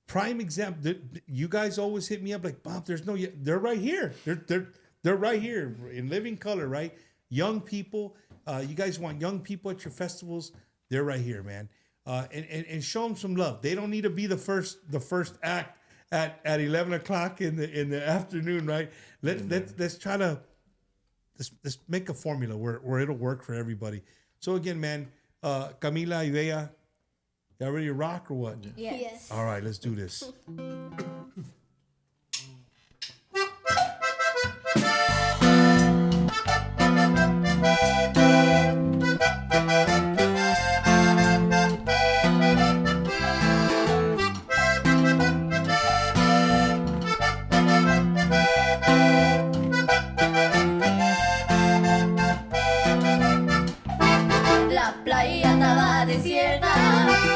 Prime example. You guys always hit me up like, Bob, there's no. They're right here. They're right here in living color, right? Young people. You guys want young people at your festivals? They're right here, man. and show them some love. They don't need to be the first act at 11 o'clock in the afternoon, right? Let's try to let's make a formula where it'll work for everybody. So again, man, Kamila, Bella, y'all ready to rock or what? Yes. All right, let's do this. La playa estaba desierta,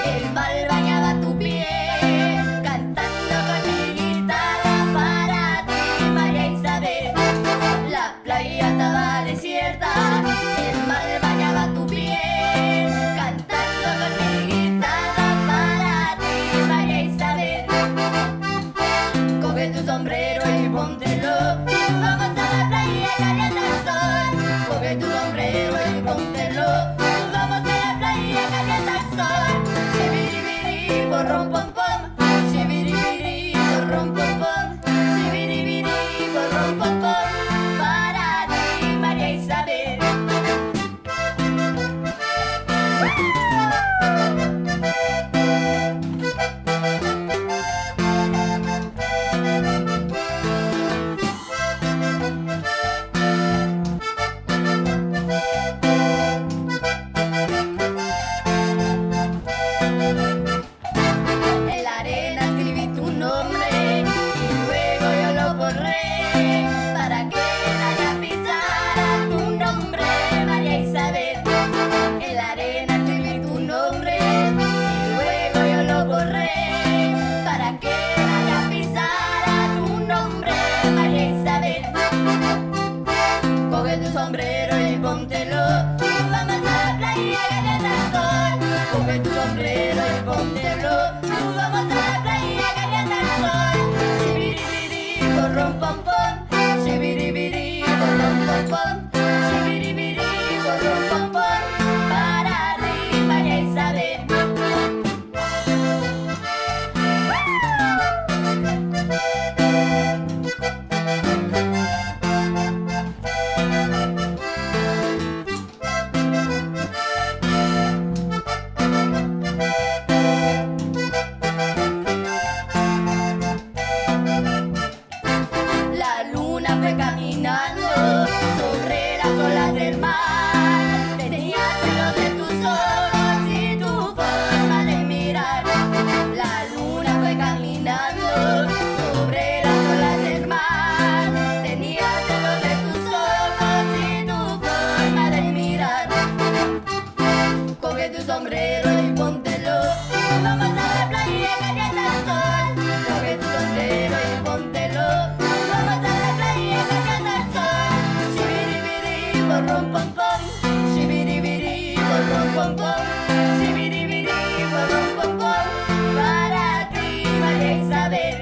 el mar bañaba tu pie, cantando con mi guitarra para ti, María Isabel. La playa estaba desierta, el mar bañaba tu pie, cantando con mi guitarra para ti, María Isabel. Coge tu sombrero y póntelo, vamos a la playa y calienta el sol. Coge tu sombrero y póntelo, vamos a la playa y calienta el sol. Shibiribiri, borrón pom pom, shibiribiri, borrón pom pom, shibiribiri, borrón pom pom, para ti, María Isabel. En la arena escribí tu nombre y luego yo lo borré para que nadie pisara tu nombre, María Isabel. En la arena escribí tu nombre y luego yo lo borré para que nadie pisara tu nombre, María Isabel. Coge tu sombrero y póntelo, vamos a la playa y calienta el sol. Coge tu sombrero y póntelo, vamos a la playa y calienta el sol. Shibiribiri, borrón pom pom, shibiribiri, borrón pom pom, shibiribiri, borrón pom pom, para ti, María Isabel. La luna fue caminando sobre las olas del mar. Tenía celos de tus ojos y tu forma de mirar. La luna fue caminando sobre las olas del mar. Tenía celos de tus ojos y tu forma de mirar. Coge tu sombrero y póntelo, vamos a la playa y calienta el sol. Coge tu sombrero y póntelo, vamos a la playa y calienta el sol. Shibiribiri, borrón pom pom, shibiribiri, borrón pom pom, shibiribiri, borrón pom pom, para ti, María Isabel.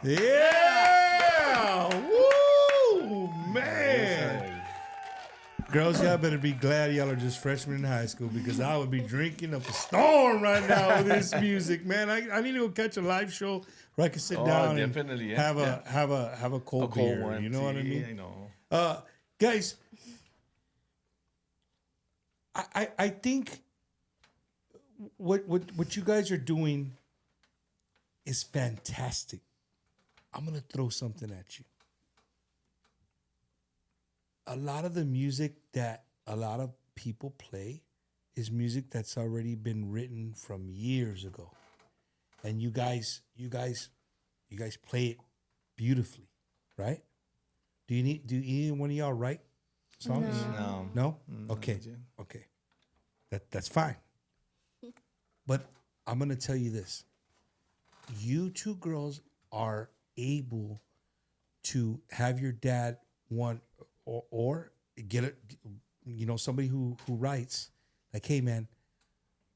Yeah! Woo! Man! Girls, y'all better be glad y'all are just freshmen in high school because I would be drinking up a storm right now with this music, man. I need to go catch a live show where I can sit down definitely, and yeah. have a cold beer. one, You know what I see, mean? I know. Guys, I think what you guys are doing is fantastic. I'm gonna throw something at you. A lot of the music that a lot of people play is music that's already been written from years ago, and you guys play it beautifully, right? Do either one of y'all write songs? No. No? Okay. Okay. That's fine. But I'm gonna tell you this. You two girls are able to have your dad want or get it, somebody who writes like, hey man,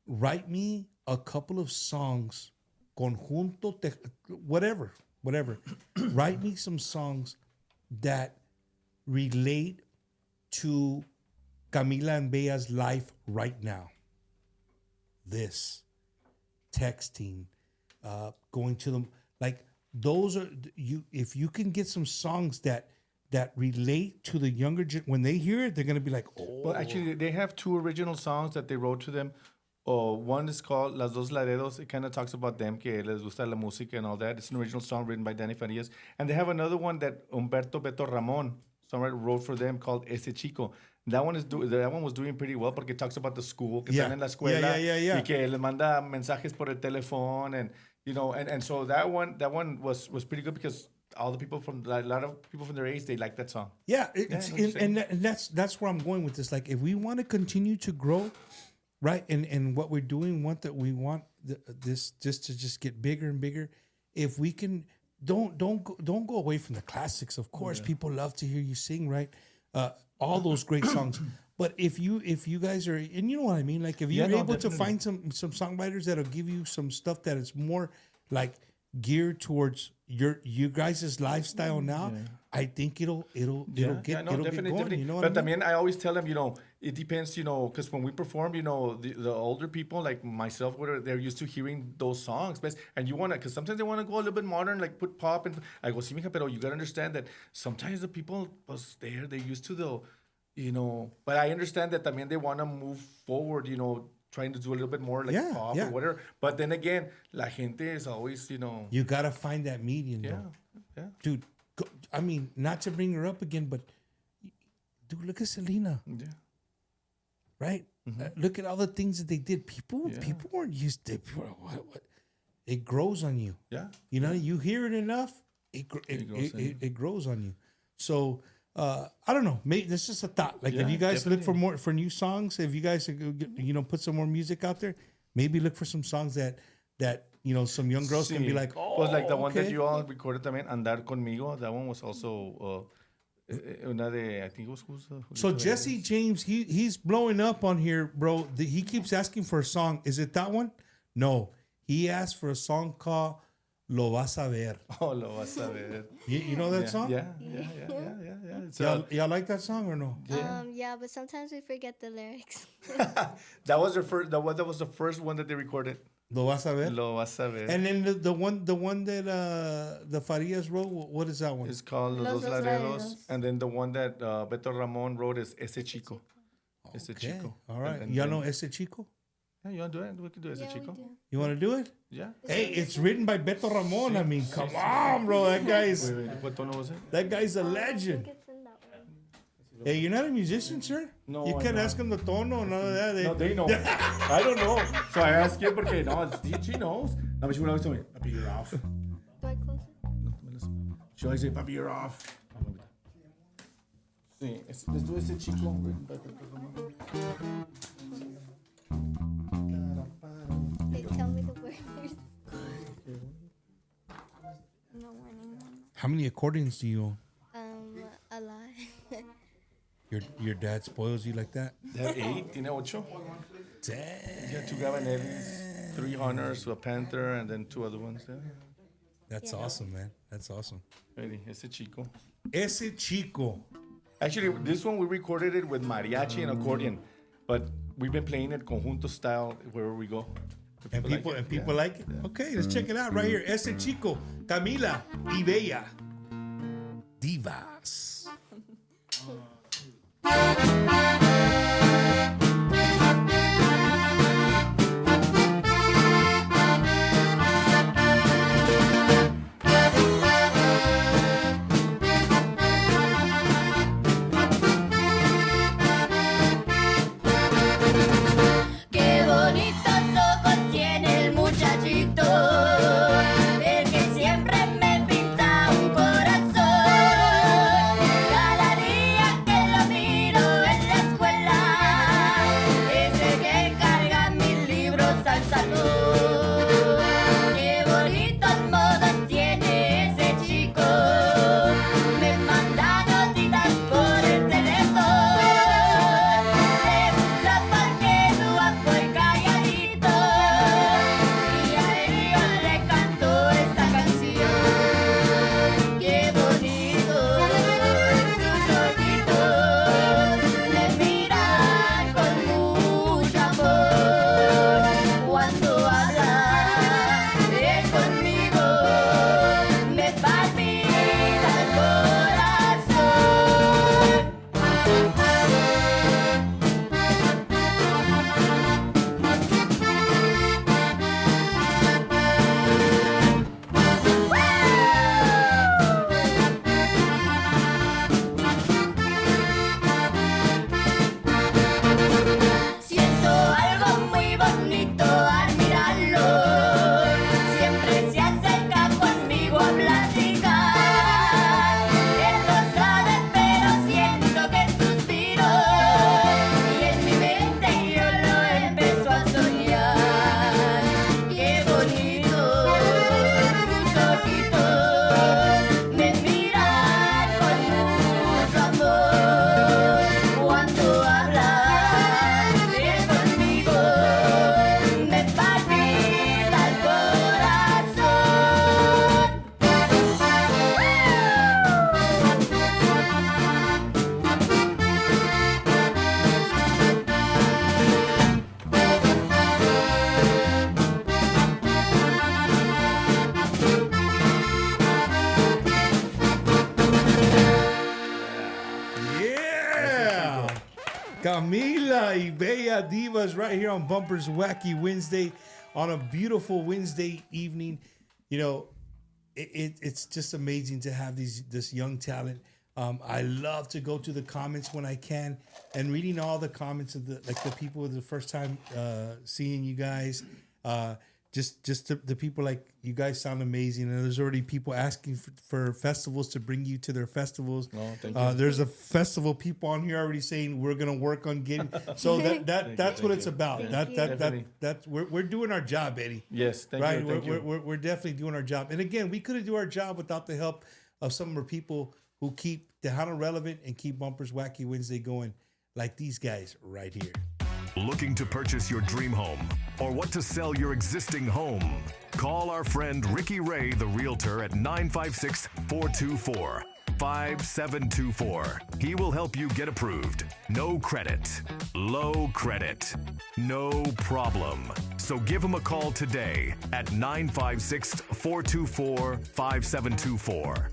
write me a couple of songs, conjunto, whatever. Write me some songs that relate to Kamila and Bea's life right now. This, texting, going to them, like those are if you can get some songs that relate to the younger when they hear it, they're gonna be like, oh. Well, actually, they have 2 original songs that they wrote to them. One is called Las Dos Laredos. It kind of talks about them, que les gusta la música and all that. It's an original song written by Danny Farias. And they have another one that Humberto Beto Ramon, songwriter, wrote for them called Ese Chico. That one was doing pretty well porque it talks about the school, que están en la escuela, y que les manda mensajes por el teléfono, and and so that one was pretty good because all the people a lot of people from their age, they like that song. Yeah, and that's where I'm going with this. Like, if we want to continue to grow, right, and what we're doing, we want this just to just get bigger and bigger. If we can, don't go away from the classics. Of course, people love to hear you sing, right? All those great songs. But if you guys are, and you know what I mean, like if you're able to find some songwriters that'll give you some stuff that is more like geared towards you guys' lifestyle now, I think it'll get going. You know what I mean? También I always tell them, it depends, because when we perform, the older people like myself, they're used to hearing those songs, and you want to, because sometimes they want to go a little bit modern, like put pop, and I go, sí, mija, pero you got to understand that sometimes the people, they're used to but I understand that también they want to move forward, trying to do a little bit more like pop or whatever. But then again, la gente is always, You got to find that medium, yeah. Dude, I mean, not to bring her up again, but dude, look at Selena. Yeah. Right? Mm-hmm. Look at all the things that they did. People weren't used to what? It grows on you. Yeah. You hear it enough, it grows on you. So I don't know. Maybe this is a thought. Like if you guys look for new songs, if you guys put some more music out there, maybe look for some songs that some young girls can be like, oh, was like the one that you all recorded también, Andar Conmigo. That one was also una de, I think it was So Jesse James, he's blowing up on here, bro. He keeps asking for a song. Is it that one? No. He asked for a song called Lo Vas a Ver. Oh, Lo Vas a Ver. You know that song? Yeah. Y'all like that song or no? Yeah, but sometimes we forget the lyrics. That was their first. That was the first one that they recorded. Lo Vas a Ver. Lo Vas a Ver. And then the one that the Farias wrote. What is that one? It's called Los Dos Laredos. And then the one that Beto Ramon wrote is Ese Chico. Ese Chico. All right. Y'all know Ese Chico? Yeah, you want to do it? We can do Ese Chico. You want to do it? Yeah. Hey, it's written by Beto Ramon. I mean, come on, bro. That guy's. What tono was it? That guy's a legend. Hey, you're not a musician, sir? No. You can't ask him the tono, none of that. No, they know. I don't know. So I asked him porque no, she knows. No, but she would always tell me, Papi, you're off. Do I close it? No, she always say, Papi, you're off. Sí, let's do Ese Chico. They tell me the words. No warning. How many accordions do you own? A lot. Your dad spoils you like that? They have 8, tiene 8. Damn. Yeah, 2 Gabanellis, 3 Hunters, a Panther, and then 2 other ones. Yeah. That's awesome, man. That's awesome. Ready, Ese Chico. Ese Chico. Actually, this one we recorded it with mariachi and accordion, but we've been playing it conjunto style wherever we go. And people like it? Yeah. Okay, let's check it out right here. Ese Chico, Kamila y Bella. Divas. Qué bonitos ojos tiene el muchachito, el que siempre me pinta un corazón. Cada día que lo miro en la Kamila y Bella Divas right here on Bumpers Wacky Wednesday on a beautiful Wednesday evening. You know, it's just amazing to have this young talent. I love to go to the comments when I can and reading all the comments of the people the first time seeing you guys. Just the people like you guys sound amazing, and there's already people asking for festivals to bring you to their festivals. Oh, thank you. There's a festival people on here already saying we're gonna work on getting. So that's what it's about. We're doing our job, Eddie. Yes, thank right? you. Thank you. We're definitely doing our job. And again, we couldn't do our job without the help of some of our people who keep Tejano relevant and keep Bumpers Wacky Wednesday going, like these guys right here. Looking to purchase your dream home or what to sell your existing home? Call our friend Ricky Ray, the realtor, at 956-424-5724. He will help you get approved. No credit, low credit, no problem. So give him a call today at 956-424-5724.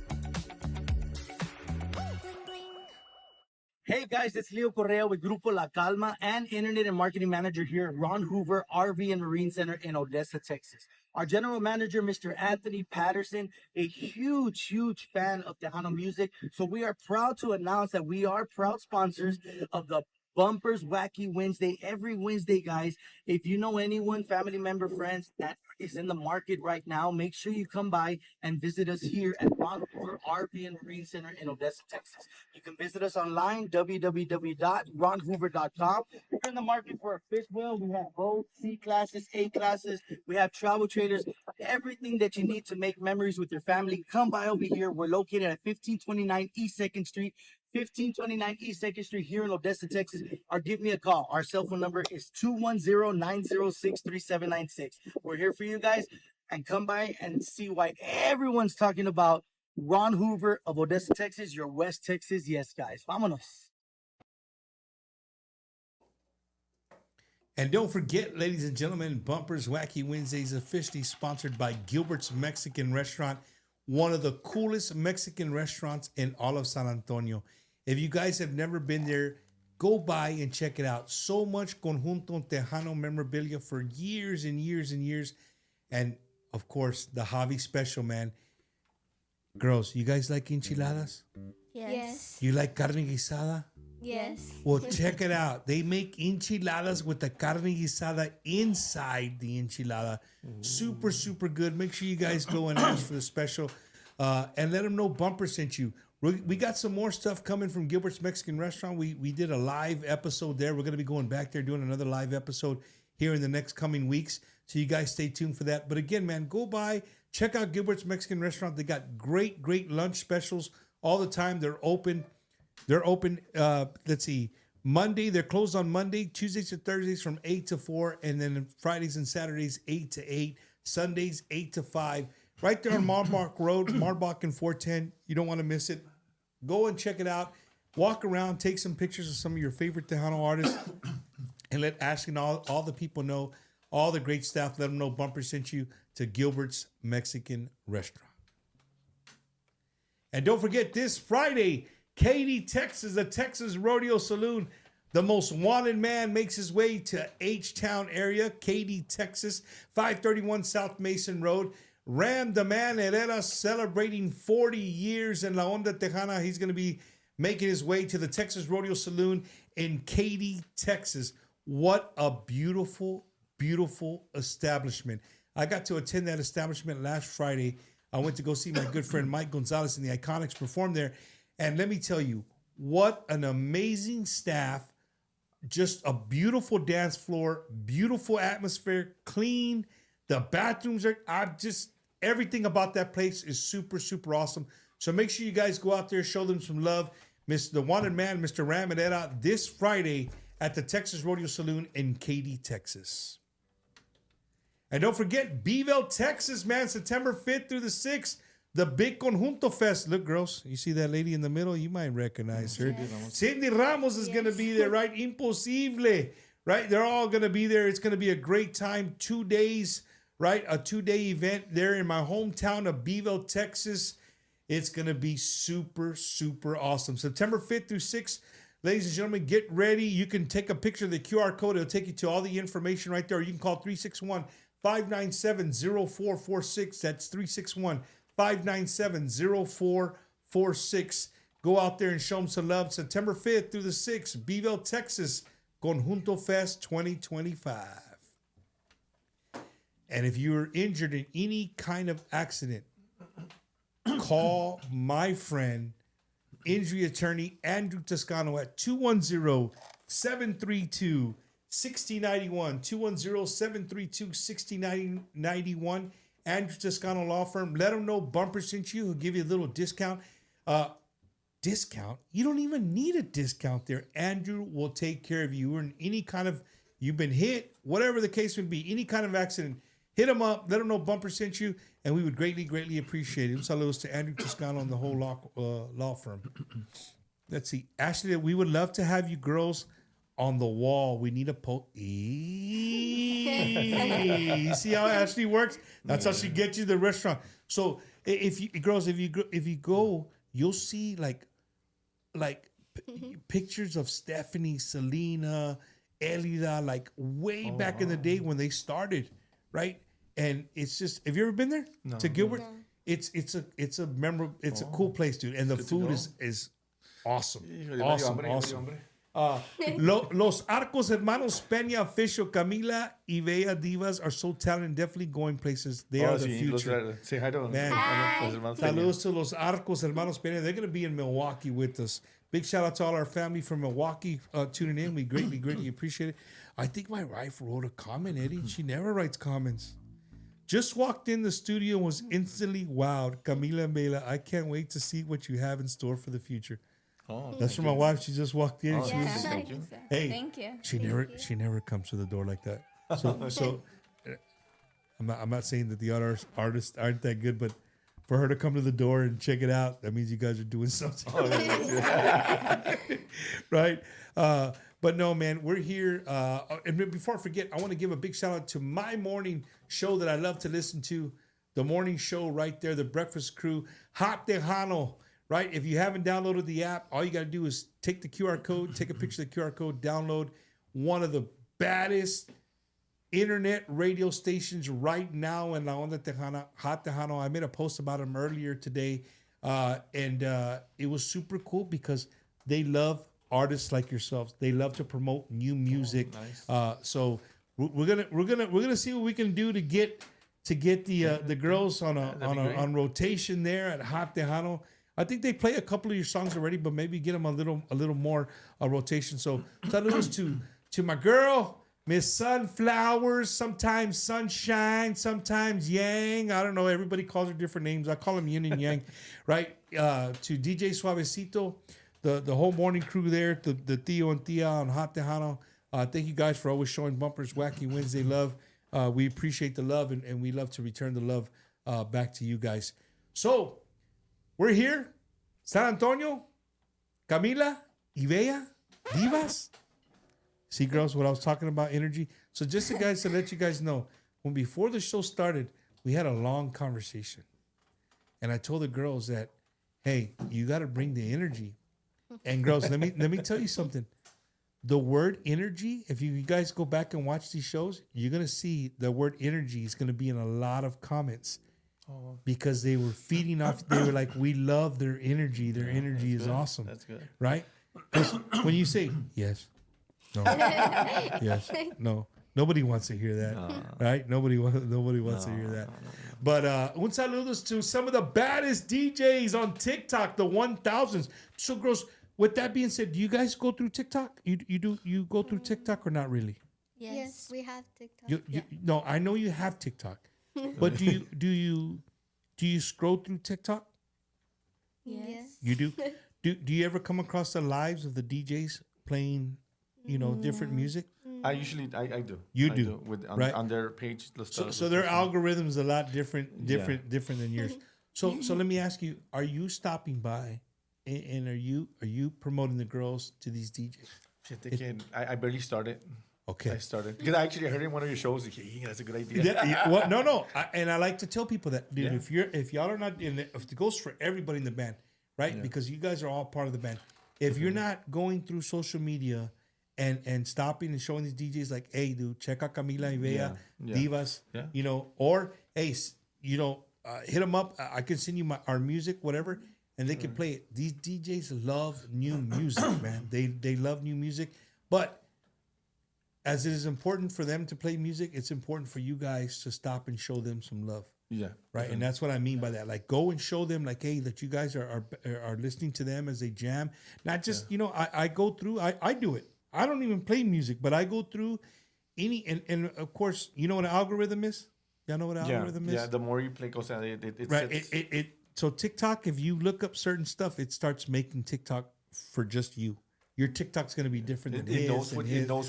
Hey guys, it's Leo Correa with Grupo La Calma and Internet and Marketing Manager here at Ron Hoover RV and Marine Center in Odessa, Texas. Our General Manager, Mr. Anthony Patterson, a huge fan of Tejano music. So we are proud to announce that we are proud sponsors of the Bumpers Wacky Wednesday. Every Wednesday, guys, if you know anyone, family member, friends that is in the market right now, make sure you come by and visit us here at Ron Hoover RV and Marine Center in Odessa, Texas. You can visit us online, www.ronhoover.com. If you're in the market for a fifth wheel, we have both C classes, A classes. We have travel trailers, everything that you need to make memories with your family. Come by over here. We're located at 1529 East 2nd Street. 1529 East 2nd Street here in Odessa, Texas, or give me a call. Our cell phone number is 210-906-3796. We're here for you guys, and come by and see why everyone's talking about Ron Hoover of Odessa, Texas, your West Texas. Yes, guys. Vámonos. And don't forget, ladies and gentlemen, Bumpers Wacky Wednesdays officially sponsored by Gilbert's Mexican Restaurant, one of the coolest Mexican restaurants in all of San Antonio. If you guys have never been there, go by and check it out. So much Conjunto Tejano memorabilia for years and years and years. And, of course, the Javi special, man. Girls, you guys like enchiladas? Yes. You like carne guisada? Yes. Well, check it out. They make enchiladas with the carne guisada inside the enchilada. Super, super good. Make sure you guys go and ask for the special and let them know Bumper sent you. We got some more stuff coming from Gilbert's Mexican Restaurant. We did a live episode there. We're going to be going back there doing another live episode here in the next coming weeks. So you guys stay tuned for that. But again, man, go by, check out Gilbert's Mexican Restaurant. They got great lunch specials all the time. They're open. Let's see. Monday, they're closed on Monday, Tuesdays to Thursdays from 8 to 4, and then Fridays and Saturdays 8 to 8, Sundays 8 to 5. Right there on Marbach Road, Marbach and 410. You don't want to miss it. Go and check it out. Walk around, take some pictures of some of your favorite Tejano artists, and let Ashley and all the people know, all the great staff, let them know Bumper sent you to Gilbert's Mexican Restaurant. And don't forget, this Friday, Katy, Texas, the Texas Rodeo Saloon. The most wanted man makes his way to H-Town area, Katy, Texas, 531 South Mason Road. Ram the Man Herrera celebrating 40 years in La Onda Tejana. He's going to be making his way to the Texas Rodeo Saloon in Katy, Texas. What a beautiful, beautiful establishment. I got to attend that establishment last Friday. I went to go see my good friend Mike Gonzalez and the Iconics perform there. And let me tell you, what an amazing staff. Just a beautiful dance floor, beautiful atmosphere, clean. The bathrooms are, everything about that place is super, super awesome. So make sure you guys go out there, show them some love. The wanted man, Mr. Ram Herrera, this Friday at the Texas Rodeo Saloon in Katy, Texas. And don't forget, Beeville, Texas, man, September 5th through the 6th, the Big Conjunto Fest. Look, girls, you see that lady in the middle? You might recognize her. Yes. Cindy Ramos is going to be there, right? Imposible, right? They're all going to be there. It's going to be a great time. 2 days, right? A 2-day event there in my hometown of Beeville, Texas. It's going to be super, super awesome. September 5th through 6th, Ladies and gentlemen, get ready. You can take a picture of the QR code. It'll take you to all the information right there. You can call 361-597-0446. That's 361-597-0446. Go out there and show them some love. September 5th through the 6th, Beeville, Texas, Conjunto Fest 2025. And if you're injured in any kind of accident, call my friend, injury attorney Andrew Toscano at 210-732-6091. 210-732-6091. Andrew Toscano Law Firm. Let them know Bumper sent you. He'll give you a little discount. Discount? You don't even need a discount there. Andrew will take care of you. Or in any kind of, you've been hit, whatever the case would be, any kind of accident, hit him up. Let him know Bumper sent you, and we would greatly, greatly appreciate it. Saludos to Andrew Toscano and the whole law firm. Let's see. Ashley, we would love to have you girls on the wall. We need a You see how Ashley works? That's how she gets you to the restaurant. So if you girls, if you go, you'll see like pictures of Stephanie, Selena, Elida, like way back in the day when they started, right? And it's just, have you ever been there to Gilbert? No. It's a memorable, it's a cool place, dude, and the food is awesome, awesome. Los Arcos Hermanos Peña official Kamila y Bella Divas are so talented, definitely going places. They are the future. Say hi to man. Saludos to Los Arcos Hermanos Peña. They're going to be in Milwaukee with us. Big shout out to all our family from Milwaukee tuning in. We greatly, greatly appreciate it. I think my wife wrote a comment, Eddie. She never writes comments. Just walked in the studio and was instantly wowed. Kamila and Bela, I can't wait to see what you have in store for the future. Oh, that's from my wife. She just walked in. She was, thank you. Hey, thank you. She never comes to the door like that. So I'm not saying that the other artists aren't that good, but for her to come to the door and check it out, that means you guys are doing something. Right? But no, man, we're here. And before I forget, I want to give a big shout out to my morning show that I love to listen to. The morning show right there, the Breakfast Crew, Hot Tejano, right? If you haven't downloaded the app, all you got to do is take the QR code, take a picture of the QR code, download one of the baddest internet radio stations right now in La Onda Tejana, Hot Tejano. I made a post about them earlier today, and it was super cool because they love artists like yourselves. They love to promote new music. Nice. So we're gonna see what we can do to get the girls on rotation there at Hot Tejano. I think they play a couple of your songs already, but maybe get them a little more rotation. So saludos to my girl, Miss Sunflowers, sometimes Sunshine, sometimes Yang. I don't know. Everybody calls her different names. I call them Yin and Yang, right? To DJ Suavecito, the whole morning crew there, the Theo and Tia on Hot Tejano. Thank you guys for always showing Bumpers Wacky Wednesday love. We appreciate the love, and we love to return the love back to you guys. So we're here, San Antonio, Kamila, y Bella, Divas. See, girls, what I was talking about, energy. So just to let you guys know, when before the show started, we had a long conversation. And I told the girls that, hey, you got to bring the energy. And girls, let me tell you something. The word energy, if you guys go back and watch these shows, you're going to see the word energy is going to be in a lot of comments. Because they were feeding off, they were like, we love their energy. Their energy is awesome. That's good. Right? Because when you say, yes, no, yes, no, nobody wants to hear that. Right? Nobody wants to hear that. But un saludos to some of the baddest DJs on TikTok, the 1000s. So girls, with that being said, do you guys go through TikTok? You go through TikTok or not really? Yes, we have TikTok. No, I know you have TikTok. But do you scroll through TikTok? Yes. You do? Do you ever come across the lives of the DJs playing, different music? I do. You do. Right? On their page. So their algorithm is a lot different than yours. So let me ask you, are you stopping by and are you promoting the girls to these DJs? I barely started. Okay. I started because I actually heard in one of your shows. Like, that's a good idea. Well, no. And I like to tell people that, dude. If y'all are not in it, if it goes for everybody in the band, right? Yeah. Because you guys are all part of the band. If you're not going through social media and stopping and showing these DJs like, hey, dude, check out Kamila y Bella, Divas, you know, or hey, you know, hit them up. I can send you our music, whatever, and they can play it. These DJs love new music, man. They love new music, but as it is important for them to play music, it's important for you guys to stop and show them some love. Yeah. Right. And that's what I mean by that. Like, go and show them, like, hey, that you guys are listening to them as they jam. Not just, you know, I go through, I do it. I don't even play music, but I go through any, and of course, you know what an algorithm is? Y'all know what an algorithm is? Yeah, the more you play, goes out, it right. sets- So TikTok, if you look up certain stuff, it starts making TikTok for just you. Your TikTok's going to be different than his. It knows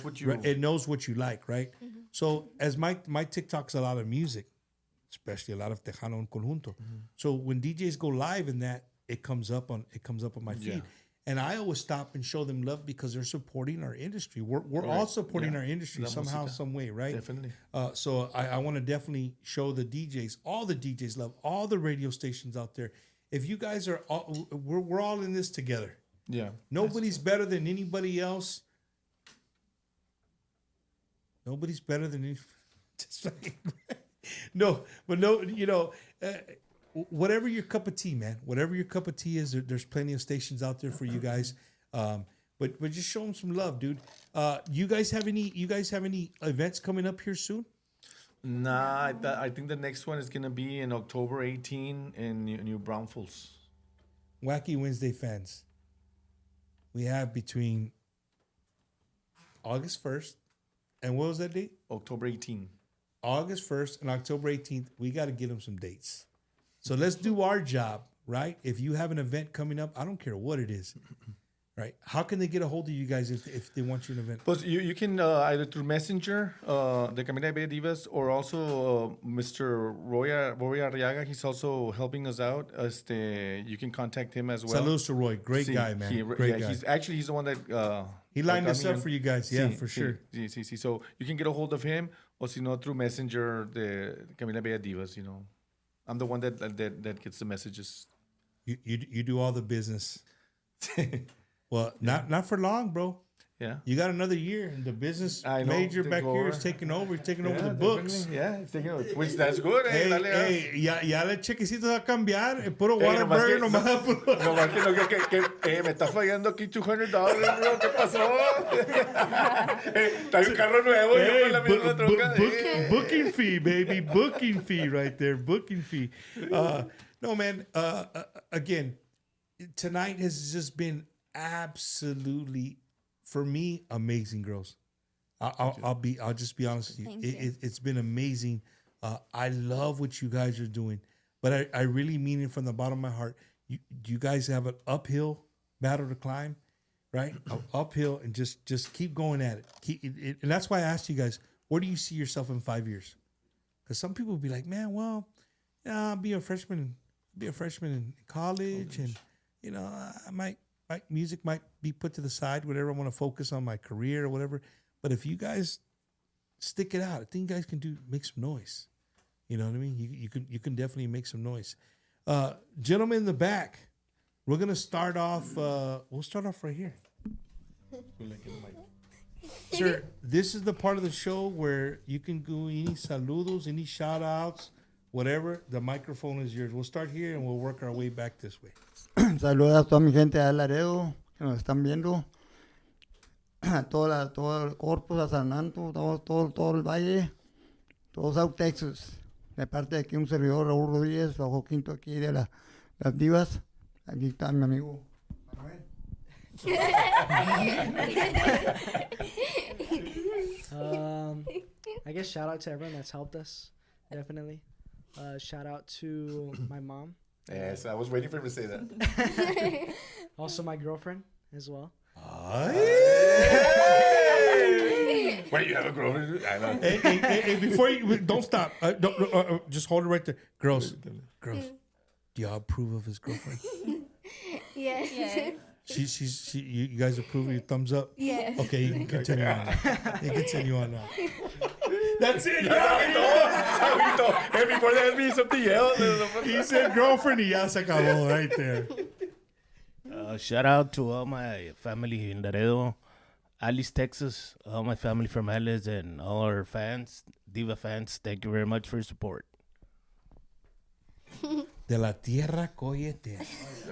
what you. Right? It knows what you like, right? So as my TikTok's a lot of music, especially a lot of Tejano and Conjunto. So when DJs go live in that, it comes up on my feed. Yeah. And I always stop and show them love because they're supporting our industry. We're all supporting our industry somehow, some way, right? Definitely. So I want to definitely show the DJs, all the DJs love, all the radio stations out there. If you guys are, we're all in this together. Yeah. Nobody's better than anybody else. Nobody's better than any. Just like, no, you know, whatever your cup of tea, man. Whatever your cup of tea is, there's plenty of stations out there for you guys. But just show them some love, dude. You guys have any events coming up here soon? Nah, I think the next one is gonna be in October 18 in New Braunfels. Wacky Wednesday fans, we have between August 1st and what was that date? October 18. August 1st and October 18th. We got to get them some dates. So let's do our job, right? If you have an event coming up, I don't care what it is, right? How can they get a hold of you guys if they want you an event? But you can either through Messenger, the Kamila y Bella Divas, or also Mr. Roy Arriaga. He's also helping us out. You can contact him as well. Saludos to Roy. Great guy, man. Great guy. He's the one that... he lined us up for you guys. Yeah, for sure. So you can get a hold of him, or through Messenger, the Kamila y Bella Divas, you know. I'm the one that gets the messages. You do all the business. Well, not for long, bro. Yeah. You got another year, and the business I know, major back take here over. is taking over. He's taking over the books. Yeah, it's taking over. Which that's good. Hey, ya le chequecito va a cambiar. El puro Waterbury nomás. Nomás que me está fallando aquí $200, bro. ¿Qué pasó? Trae un carro nuevo. Yo con la misma troca. Booking fee, baby. Booking fee right there. Booking fee. No, man. Again, tonight has just been absolutely, for me, amazing, girls. I'll just be honest with you. It's been amazing. I love what you guys are doing, but I really mean it from the bottom of my heart. You guys have an uphill battle to climb, right? Uphill, and just keep going at it. And that's why I asked you guys, where do you see yourself in 5 years? Because some people will be like, man, well, I'll be a freshman in college, and you know, my music might be put to the side, whatever. I want to focus on my career or whatever. But if you guys stick it out, I think you guys can make some noise. You know what I mean? You can definitely make some noise. Gentlemen in the back, we're gonna start off. We'll start off right here. Sir, this is the part of the show where you can do any saludos, any shout outs, whatever. The microphone is yours. We'll start here and we'll work our way back this way. Saludos a toda mi gente de Laredo que nos están viendo, a todo el Corpus, a San Anto, todo el Valle, todo South Texas. De parte de aquí un servidor, Raúl Rodríguez, bajo quinto aquí de las Divas. Aquí está mi amigo Manuel. I guess shout out to everyone that's helped us, definitely. Shout out to my mom. Yes, I was waiting for him to say that. Also my girlfriend as well. Wait, you have a girlfriend? I know. Hey, before you don't stop. Just hold it right there, girls. Do y'all approve of his girlfriend? Yes. You guys approve of your thumbs up? Yes. Okay, you can continue on. You can continue on now. That's it. And before that, be something else. He said girlfriend y ya se acabó right there. Shout out to all my family in Laredo, Alice, Texas, all my family from Alice, and all our fans, Diva fans. Thank you very much for your support. De la tierra coyete.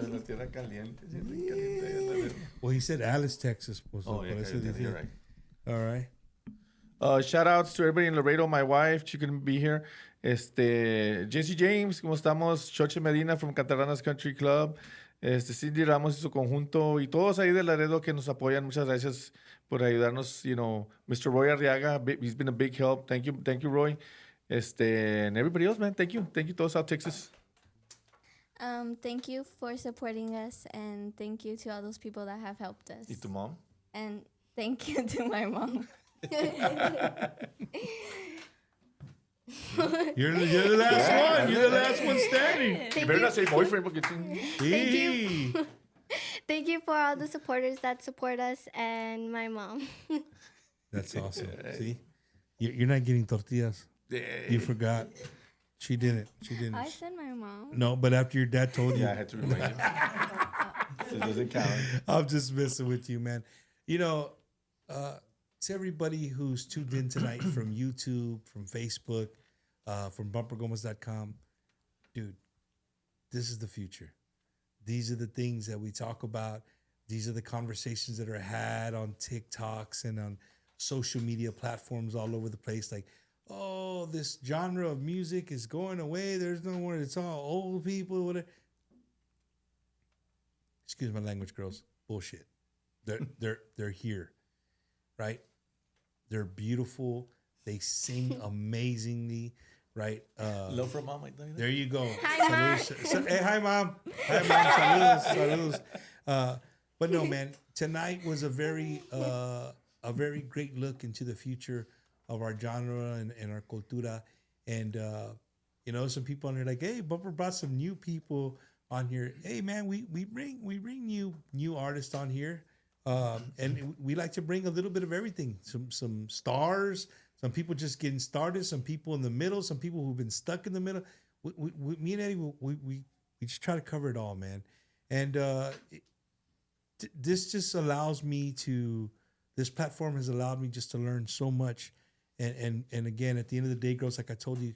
La tierra caliente. Caliente. Well, he said Alice, Texas. Oh, yeah, you're right. All right. Shout outs to everybody in Laredo, my wife, she couldn't be here. Jesse James, ¿cómo estamos? Choche Medina from Cataranas Country Club. Cindy Ramos y su conjunto. Y todos ahí de Laredo que nos apoyan. Muchas gracias por ayudarnos. You know, Mr. Roy Arriaga, he's been a big help. Thank you, Roy. And everybody else, man. Thank you to South Texas. Thank you for supporting us, and thank you to all those people that have helped us. Y tu mom? And thank you to my mom. You're the last one. You're the last one standing. You better not say boyfriend. Thank you. Thank you for all the supporters that support us and my mom. That's awesome. See? You're not getting tortillas. You forgot. She didn't. I said my mom. No, but after your dad told you. Yeah, I had to remind you. It doesn't count. I'm just messing with you, man. You know, to everybody who's tuned in tonight from YouTube, from Facebook, from bumpergomas.com, dude, this is the future. These are the things that we talk about. These are the conversations that are had on TikToks and on social media platforms all over the place. Like, oh, this genre of music is going away. There's no more. It's all old people. Whatever. Excuse my language, girls. Bullshit. They're here, right? They're beautiful. They sing amazingly, right? Love from mom. There you go. Hi, Mom. Hey, hi, Mom. Hi, Mom. Saludos. But no, man. Tonight was a very great look into the future of our genre and our cultura. And, you know, some people on here like, hey, Bumper brought some new people on here. Hey, man, we bring new artists on here. And we like to bring a little bit of everything. Some stars, some people just getting started, some people in the middle, some people who've been stuck in the middle. Me and Eddie, we just try to cover it all, man. And this just allows me to, this platform has allowed me just to learn so much. And again, at the end of the day, girls, like I told you,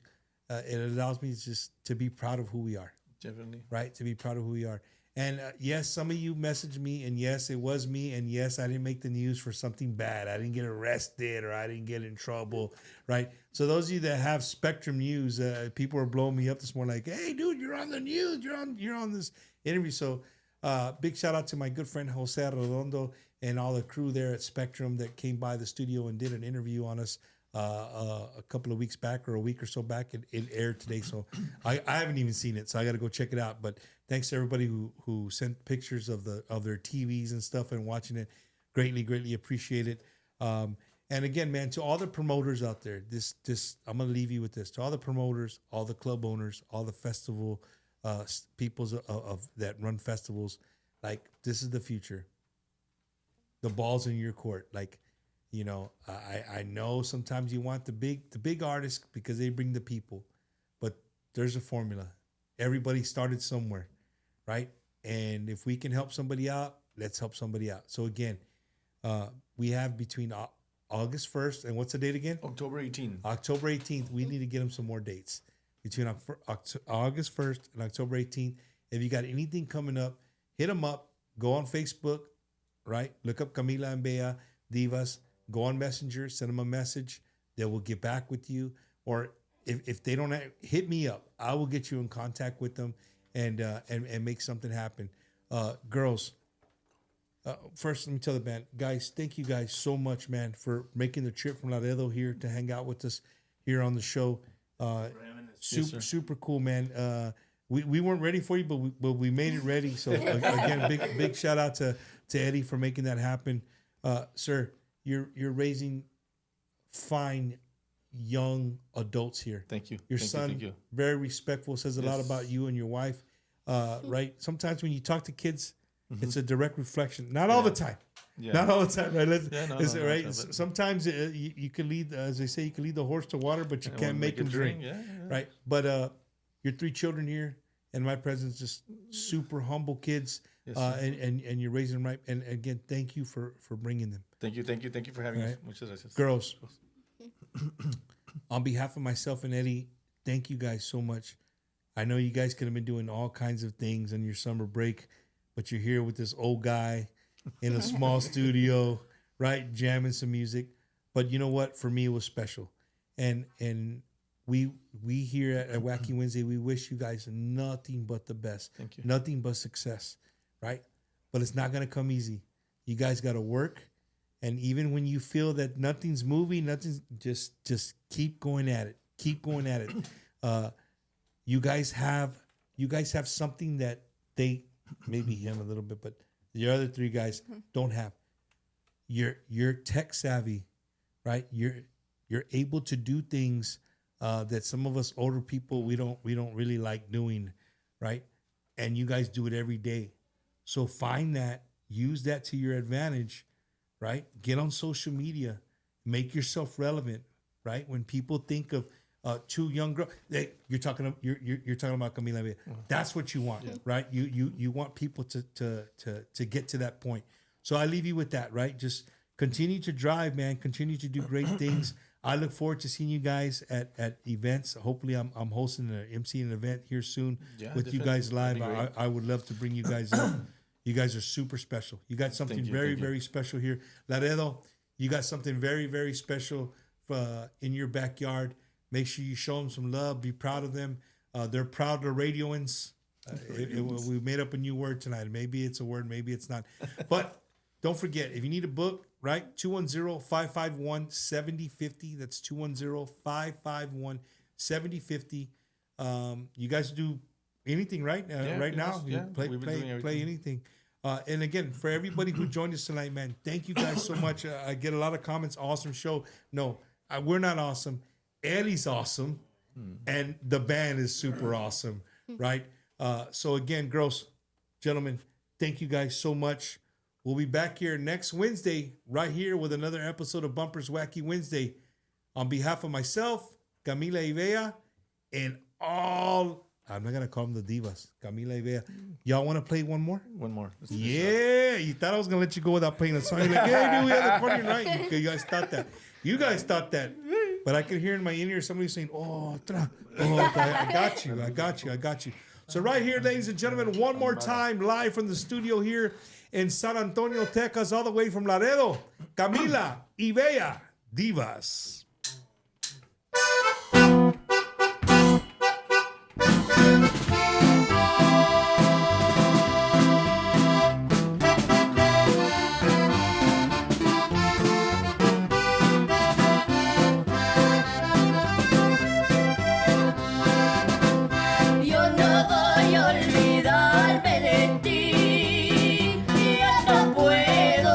it allows me just to be proud of who we are. Definitely. Right? To be proud of who we are. And yes, some of you messaged me, and yes, it was me, and yes, I didn't make the news for something bad. I didn't get arrested or I didn't get in trouble, right? So those of you that have Spectrum News, people were blowing me up this morning like, hey, dude, you're on the news. You're on this interview. So big shout out to my good friend Jose Redondo and all the crew there at Spectrum that came by the studio and did an interview on us a couple of weeks back or a week or so back. It aired today, so I haven't even seen it, so I got to go check it out. But thanks to everybody who sent pictures of their TVs and stuff and watching it. Greatly appreciate it. And again, man, to all the promoters out there, this I'm gonna leave you with this. To all the promoters, all the club owners, all the festival peoples of that run festivals, like, this is the future. The ball's in your court. Like, you know, I know sometimes you want the big artists because they bring the people, but there's a formula. Everybody started somewhere, right? And if we can help somebody out, let's help somebody out. So again, we have between August 1st and what's the date again? October 18th. October 18th. We need to get them some more dates between August 1st and October 18th. If you got anything coming up, hit them up. Go on Facebook, right? Look up Kamila and Bea, Divas. Go on Messenger, send them a message. They will get back with you. Or if they don't, hit me up. I will get you in contact with them and make something happen. Girls, first let me tell the band, guys, thank you guys so much, man, for making the trip from Laredo here to hang out with us here on the show. Super cool, man. We weren't ready for you, but we made it ready. So again, big shout out to Eddie for making that happen. Sir, you're raising fine young adults here. Thank you. Your son, thank you. Very respectful, says a lot about you and your wife. Right? Sometimes when you talk to kids, it's a direct reflection. Not all the time. Yeah. Not all the time, right? No, Sometimes you can lead, as they say, you can lead the horse to water, but you can't make him drink. Yeah. Right? But your 3 children here, and my president's just super humble kids. Yes, and you're raising them right. And again, thank you for bringing them. Thank you for having us. Muchas gracias. Girls, on behalf of myself and Eddie, thank you guys so much. I know you guys could have been doing all kinds of things on your summer break, but you're here with this old guy in a small studio, right, jamming some music. But you know what? For me, it was special. And we here at Wacky Wednesday, we wish you guys nothing but the best. Thank you. Nothing but success, right? But it's not going to come easy. You guys got to work. And even when you feel that nothing's moving, just keep going at it. Keep going at it. You guys have something that they, maybe him a little bit, but the other three guys don't have. You're tech savvy, right? You're able to do things that some of us older people we don't really like doing, right? And you guys do it every day. So find that, use that to your advantage, right? Get on social media, make yourself relevant, right? When people think of two young girls, you're talking about Kamila. That's what you want, right? You want people to get to that point. So I leave you with that, right? Just continue to drive, man. Continue to do great things. I look forward to seeing you guys at events. Hopefully, I'm hosting an emceeing an event here soon with you guys live. I would love to bring you guys up. You guys are super special. You got something very special here. Laredo, you got something very, very special in your backyard. Make sure you show them some love. Be proud of them. They're proud of Radioans. We made up a new word tonight. Maybe it's a word, maybe it's not. But don't forget, if you need a book, right? 210-551-7050. That's 210-551-7050. You guys do anything, right? Right now, play anything. And again, for everybody who joined us tonight, man, thank you guys so much. I get a lot of comments. Awesome show. No, we're not awesome. Ellie's awesome, and the band is super awesome, right? So again, girls, gentlemen, thank you guys so much. We'll be back here next Wednesday, right here with another episode of Bumpers Wacky Wednesday. On behalf of myself, Kamila Ivea, and all, I'm not going to call them the Divas, Kamila Ivea. Y'all want to play one more? One more. Yeah, you thought I was going to let you go without playing a song. You're like, hey, dude, we have the accordion, right? Okay, you guys thought that. You guys thought that. But I could hear in my ear somebody saying, I got you. So right here, ladies and gentlemen, one more time, live from the studio here in San Antonio, Texas, all the way from Laredo, Kamila Ivea, Divas. Yo no voy a olvidarme de ti, ya no puedo.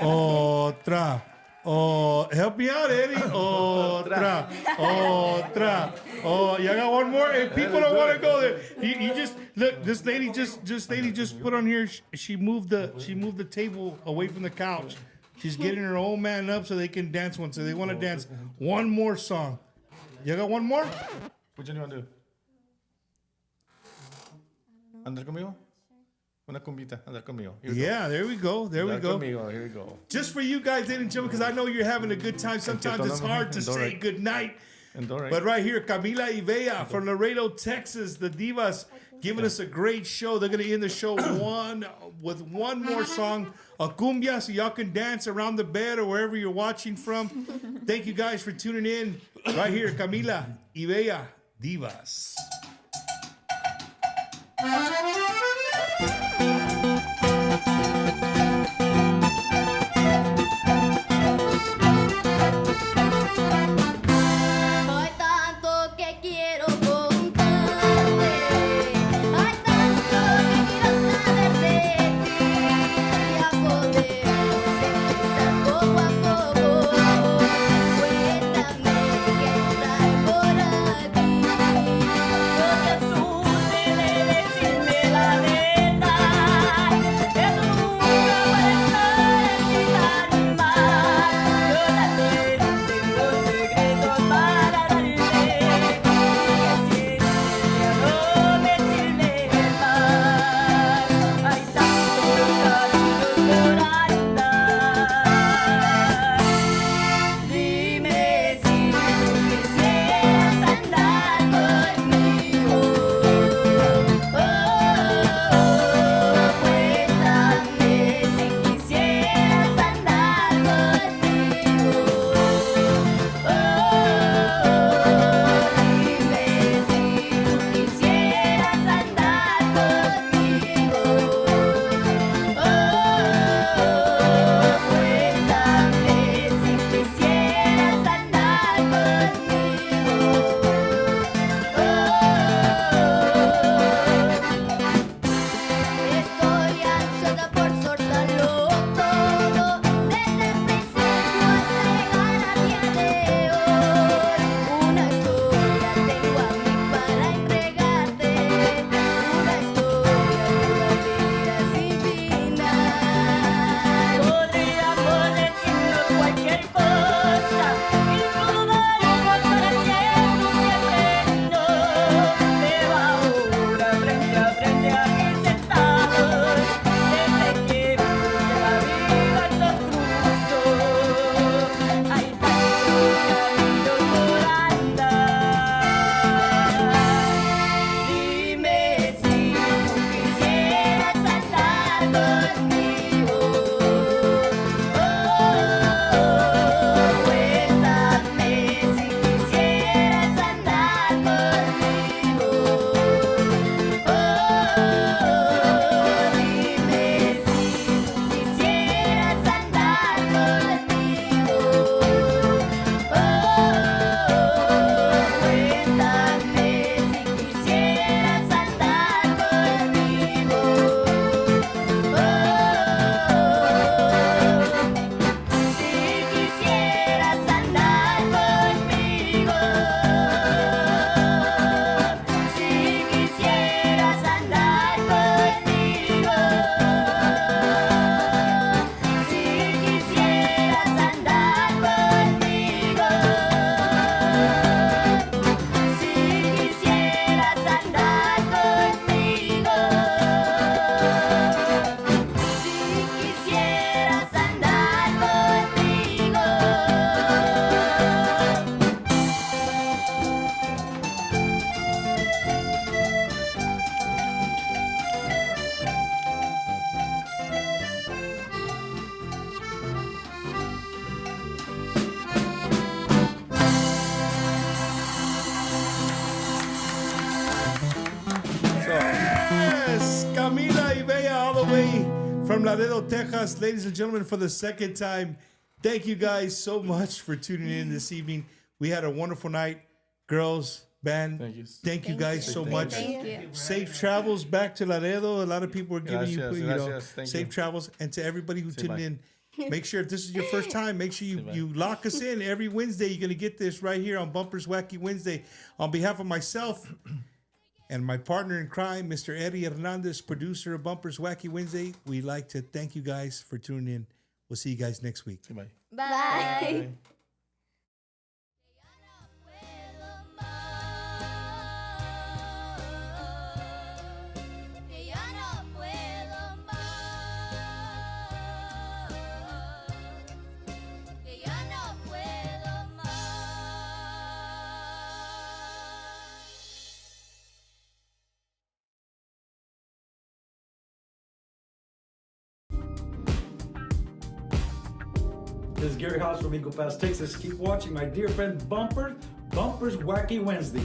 Otra. Oh, help me out, Eddie. Otra. Oh, y'all got one more? If people don't want to go there, you just look. This lady just put on here. She moved the table away from the couch. She's getting her old man up so they can dance one. So they want to dance one more song. You got one more? Which one you want to do? Andar conmigo? Una cumbita. Andar conmigo. Yeah, there we go. There we go. Conmigo. Here we go. Just for you guys, ladies and gentlemen, because I know you're having a good time. Sometimes it's hard to say good night. But right here, Kamila y Bella from Laredo, Texas, the Divas, giving us a great show. They're going to end the show with one more song, a cumbia, so y'all can dance around the bed or wherever you're watching from. Thank you guys for tuning in. Right here, Kamila y Bella, Divas. Hay tanto que quiero contarte, hay tanto que quiero saber de ti, ya podemos empezar poco a poco. Cuéntame qué trae por aquí. No te asustes de decirme la verdad, que tú nunca puedes necesitar más. Yo también tengo secretos para darte, y que si no me sirve más. Hay tantos caminos por andar. Dime si tú quisieras andar conmigo. Cuéntame si quisieras andar conmigo. Dime si tú quisieras andar conmigo. Cuéntame si quisieras andar Estoy ansiosa por soltarlo todo, desde el principio hasta llegar al día de hoy. Una historia tengo a mí para entregarte, una historia todavía sin final. Podríamos decirnos cualquier cosa, incluso darnos para siempre un siempre no. Pero ahora frente a frente aquí sentados, desde que la vida nos cruzó, hay tantos caminos por andar. Dime si tú quisieras andar conmigo. Cuéntame si quisieras andar conmigo. Dime si tú quisieras andar conmigo. Cuéntame si quisieras andar conmigo. Si quisieras andar conmigo. Si quisieras andar conmigo. Si quisieras andar conmigo. Si quisieras andar conmigo. Si quisieras andar conmigo. Yes, Kamila y Bella all the way from Laredo, Texas. Ladies and gentlemen, for the second time, thank you guys so much for tuning in this evening. We had a wonderful night. Girls, Man, thank you guys so much. Thank you. Safe travels back to Laredo. A lot of people are giving Gracias, you know, gracias. Thank safe you. travels. And to everybody who tuned bye. in, make sure if this is your first time, make sure you lock us in every Wednesday. You're going to get this right here on Bumpers Wacky Wednesday. On behalf of myself and my partner in crime, Mr. Eddie Hernandez, producer of Bumpers Wacky Wednesday, we'd like to thank you guys for tuning in. We'll see you guys next week. Bye. Bye. Que ya no puedo más, que ya no puedo This is Gary House from Eagle Pass, Texas. Keep watching my dear friend Bumpers Wacky Wednesday.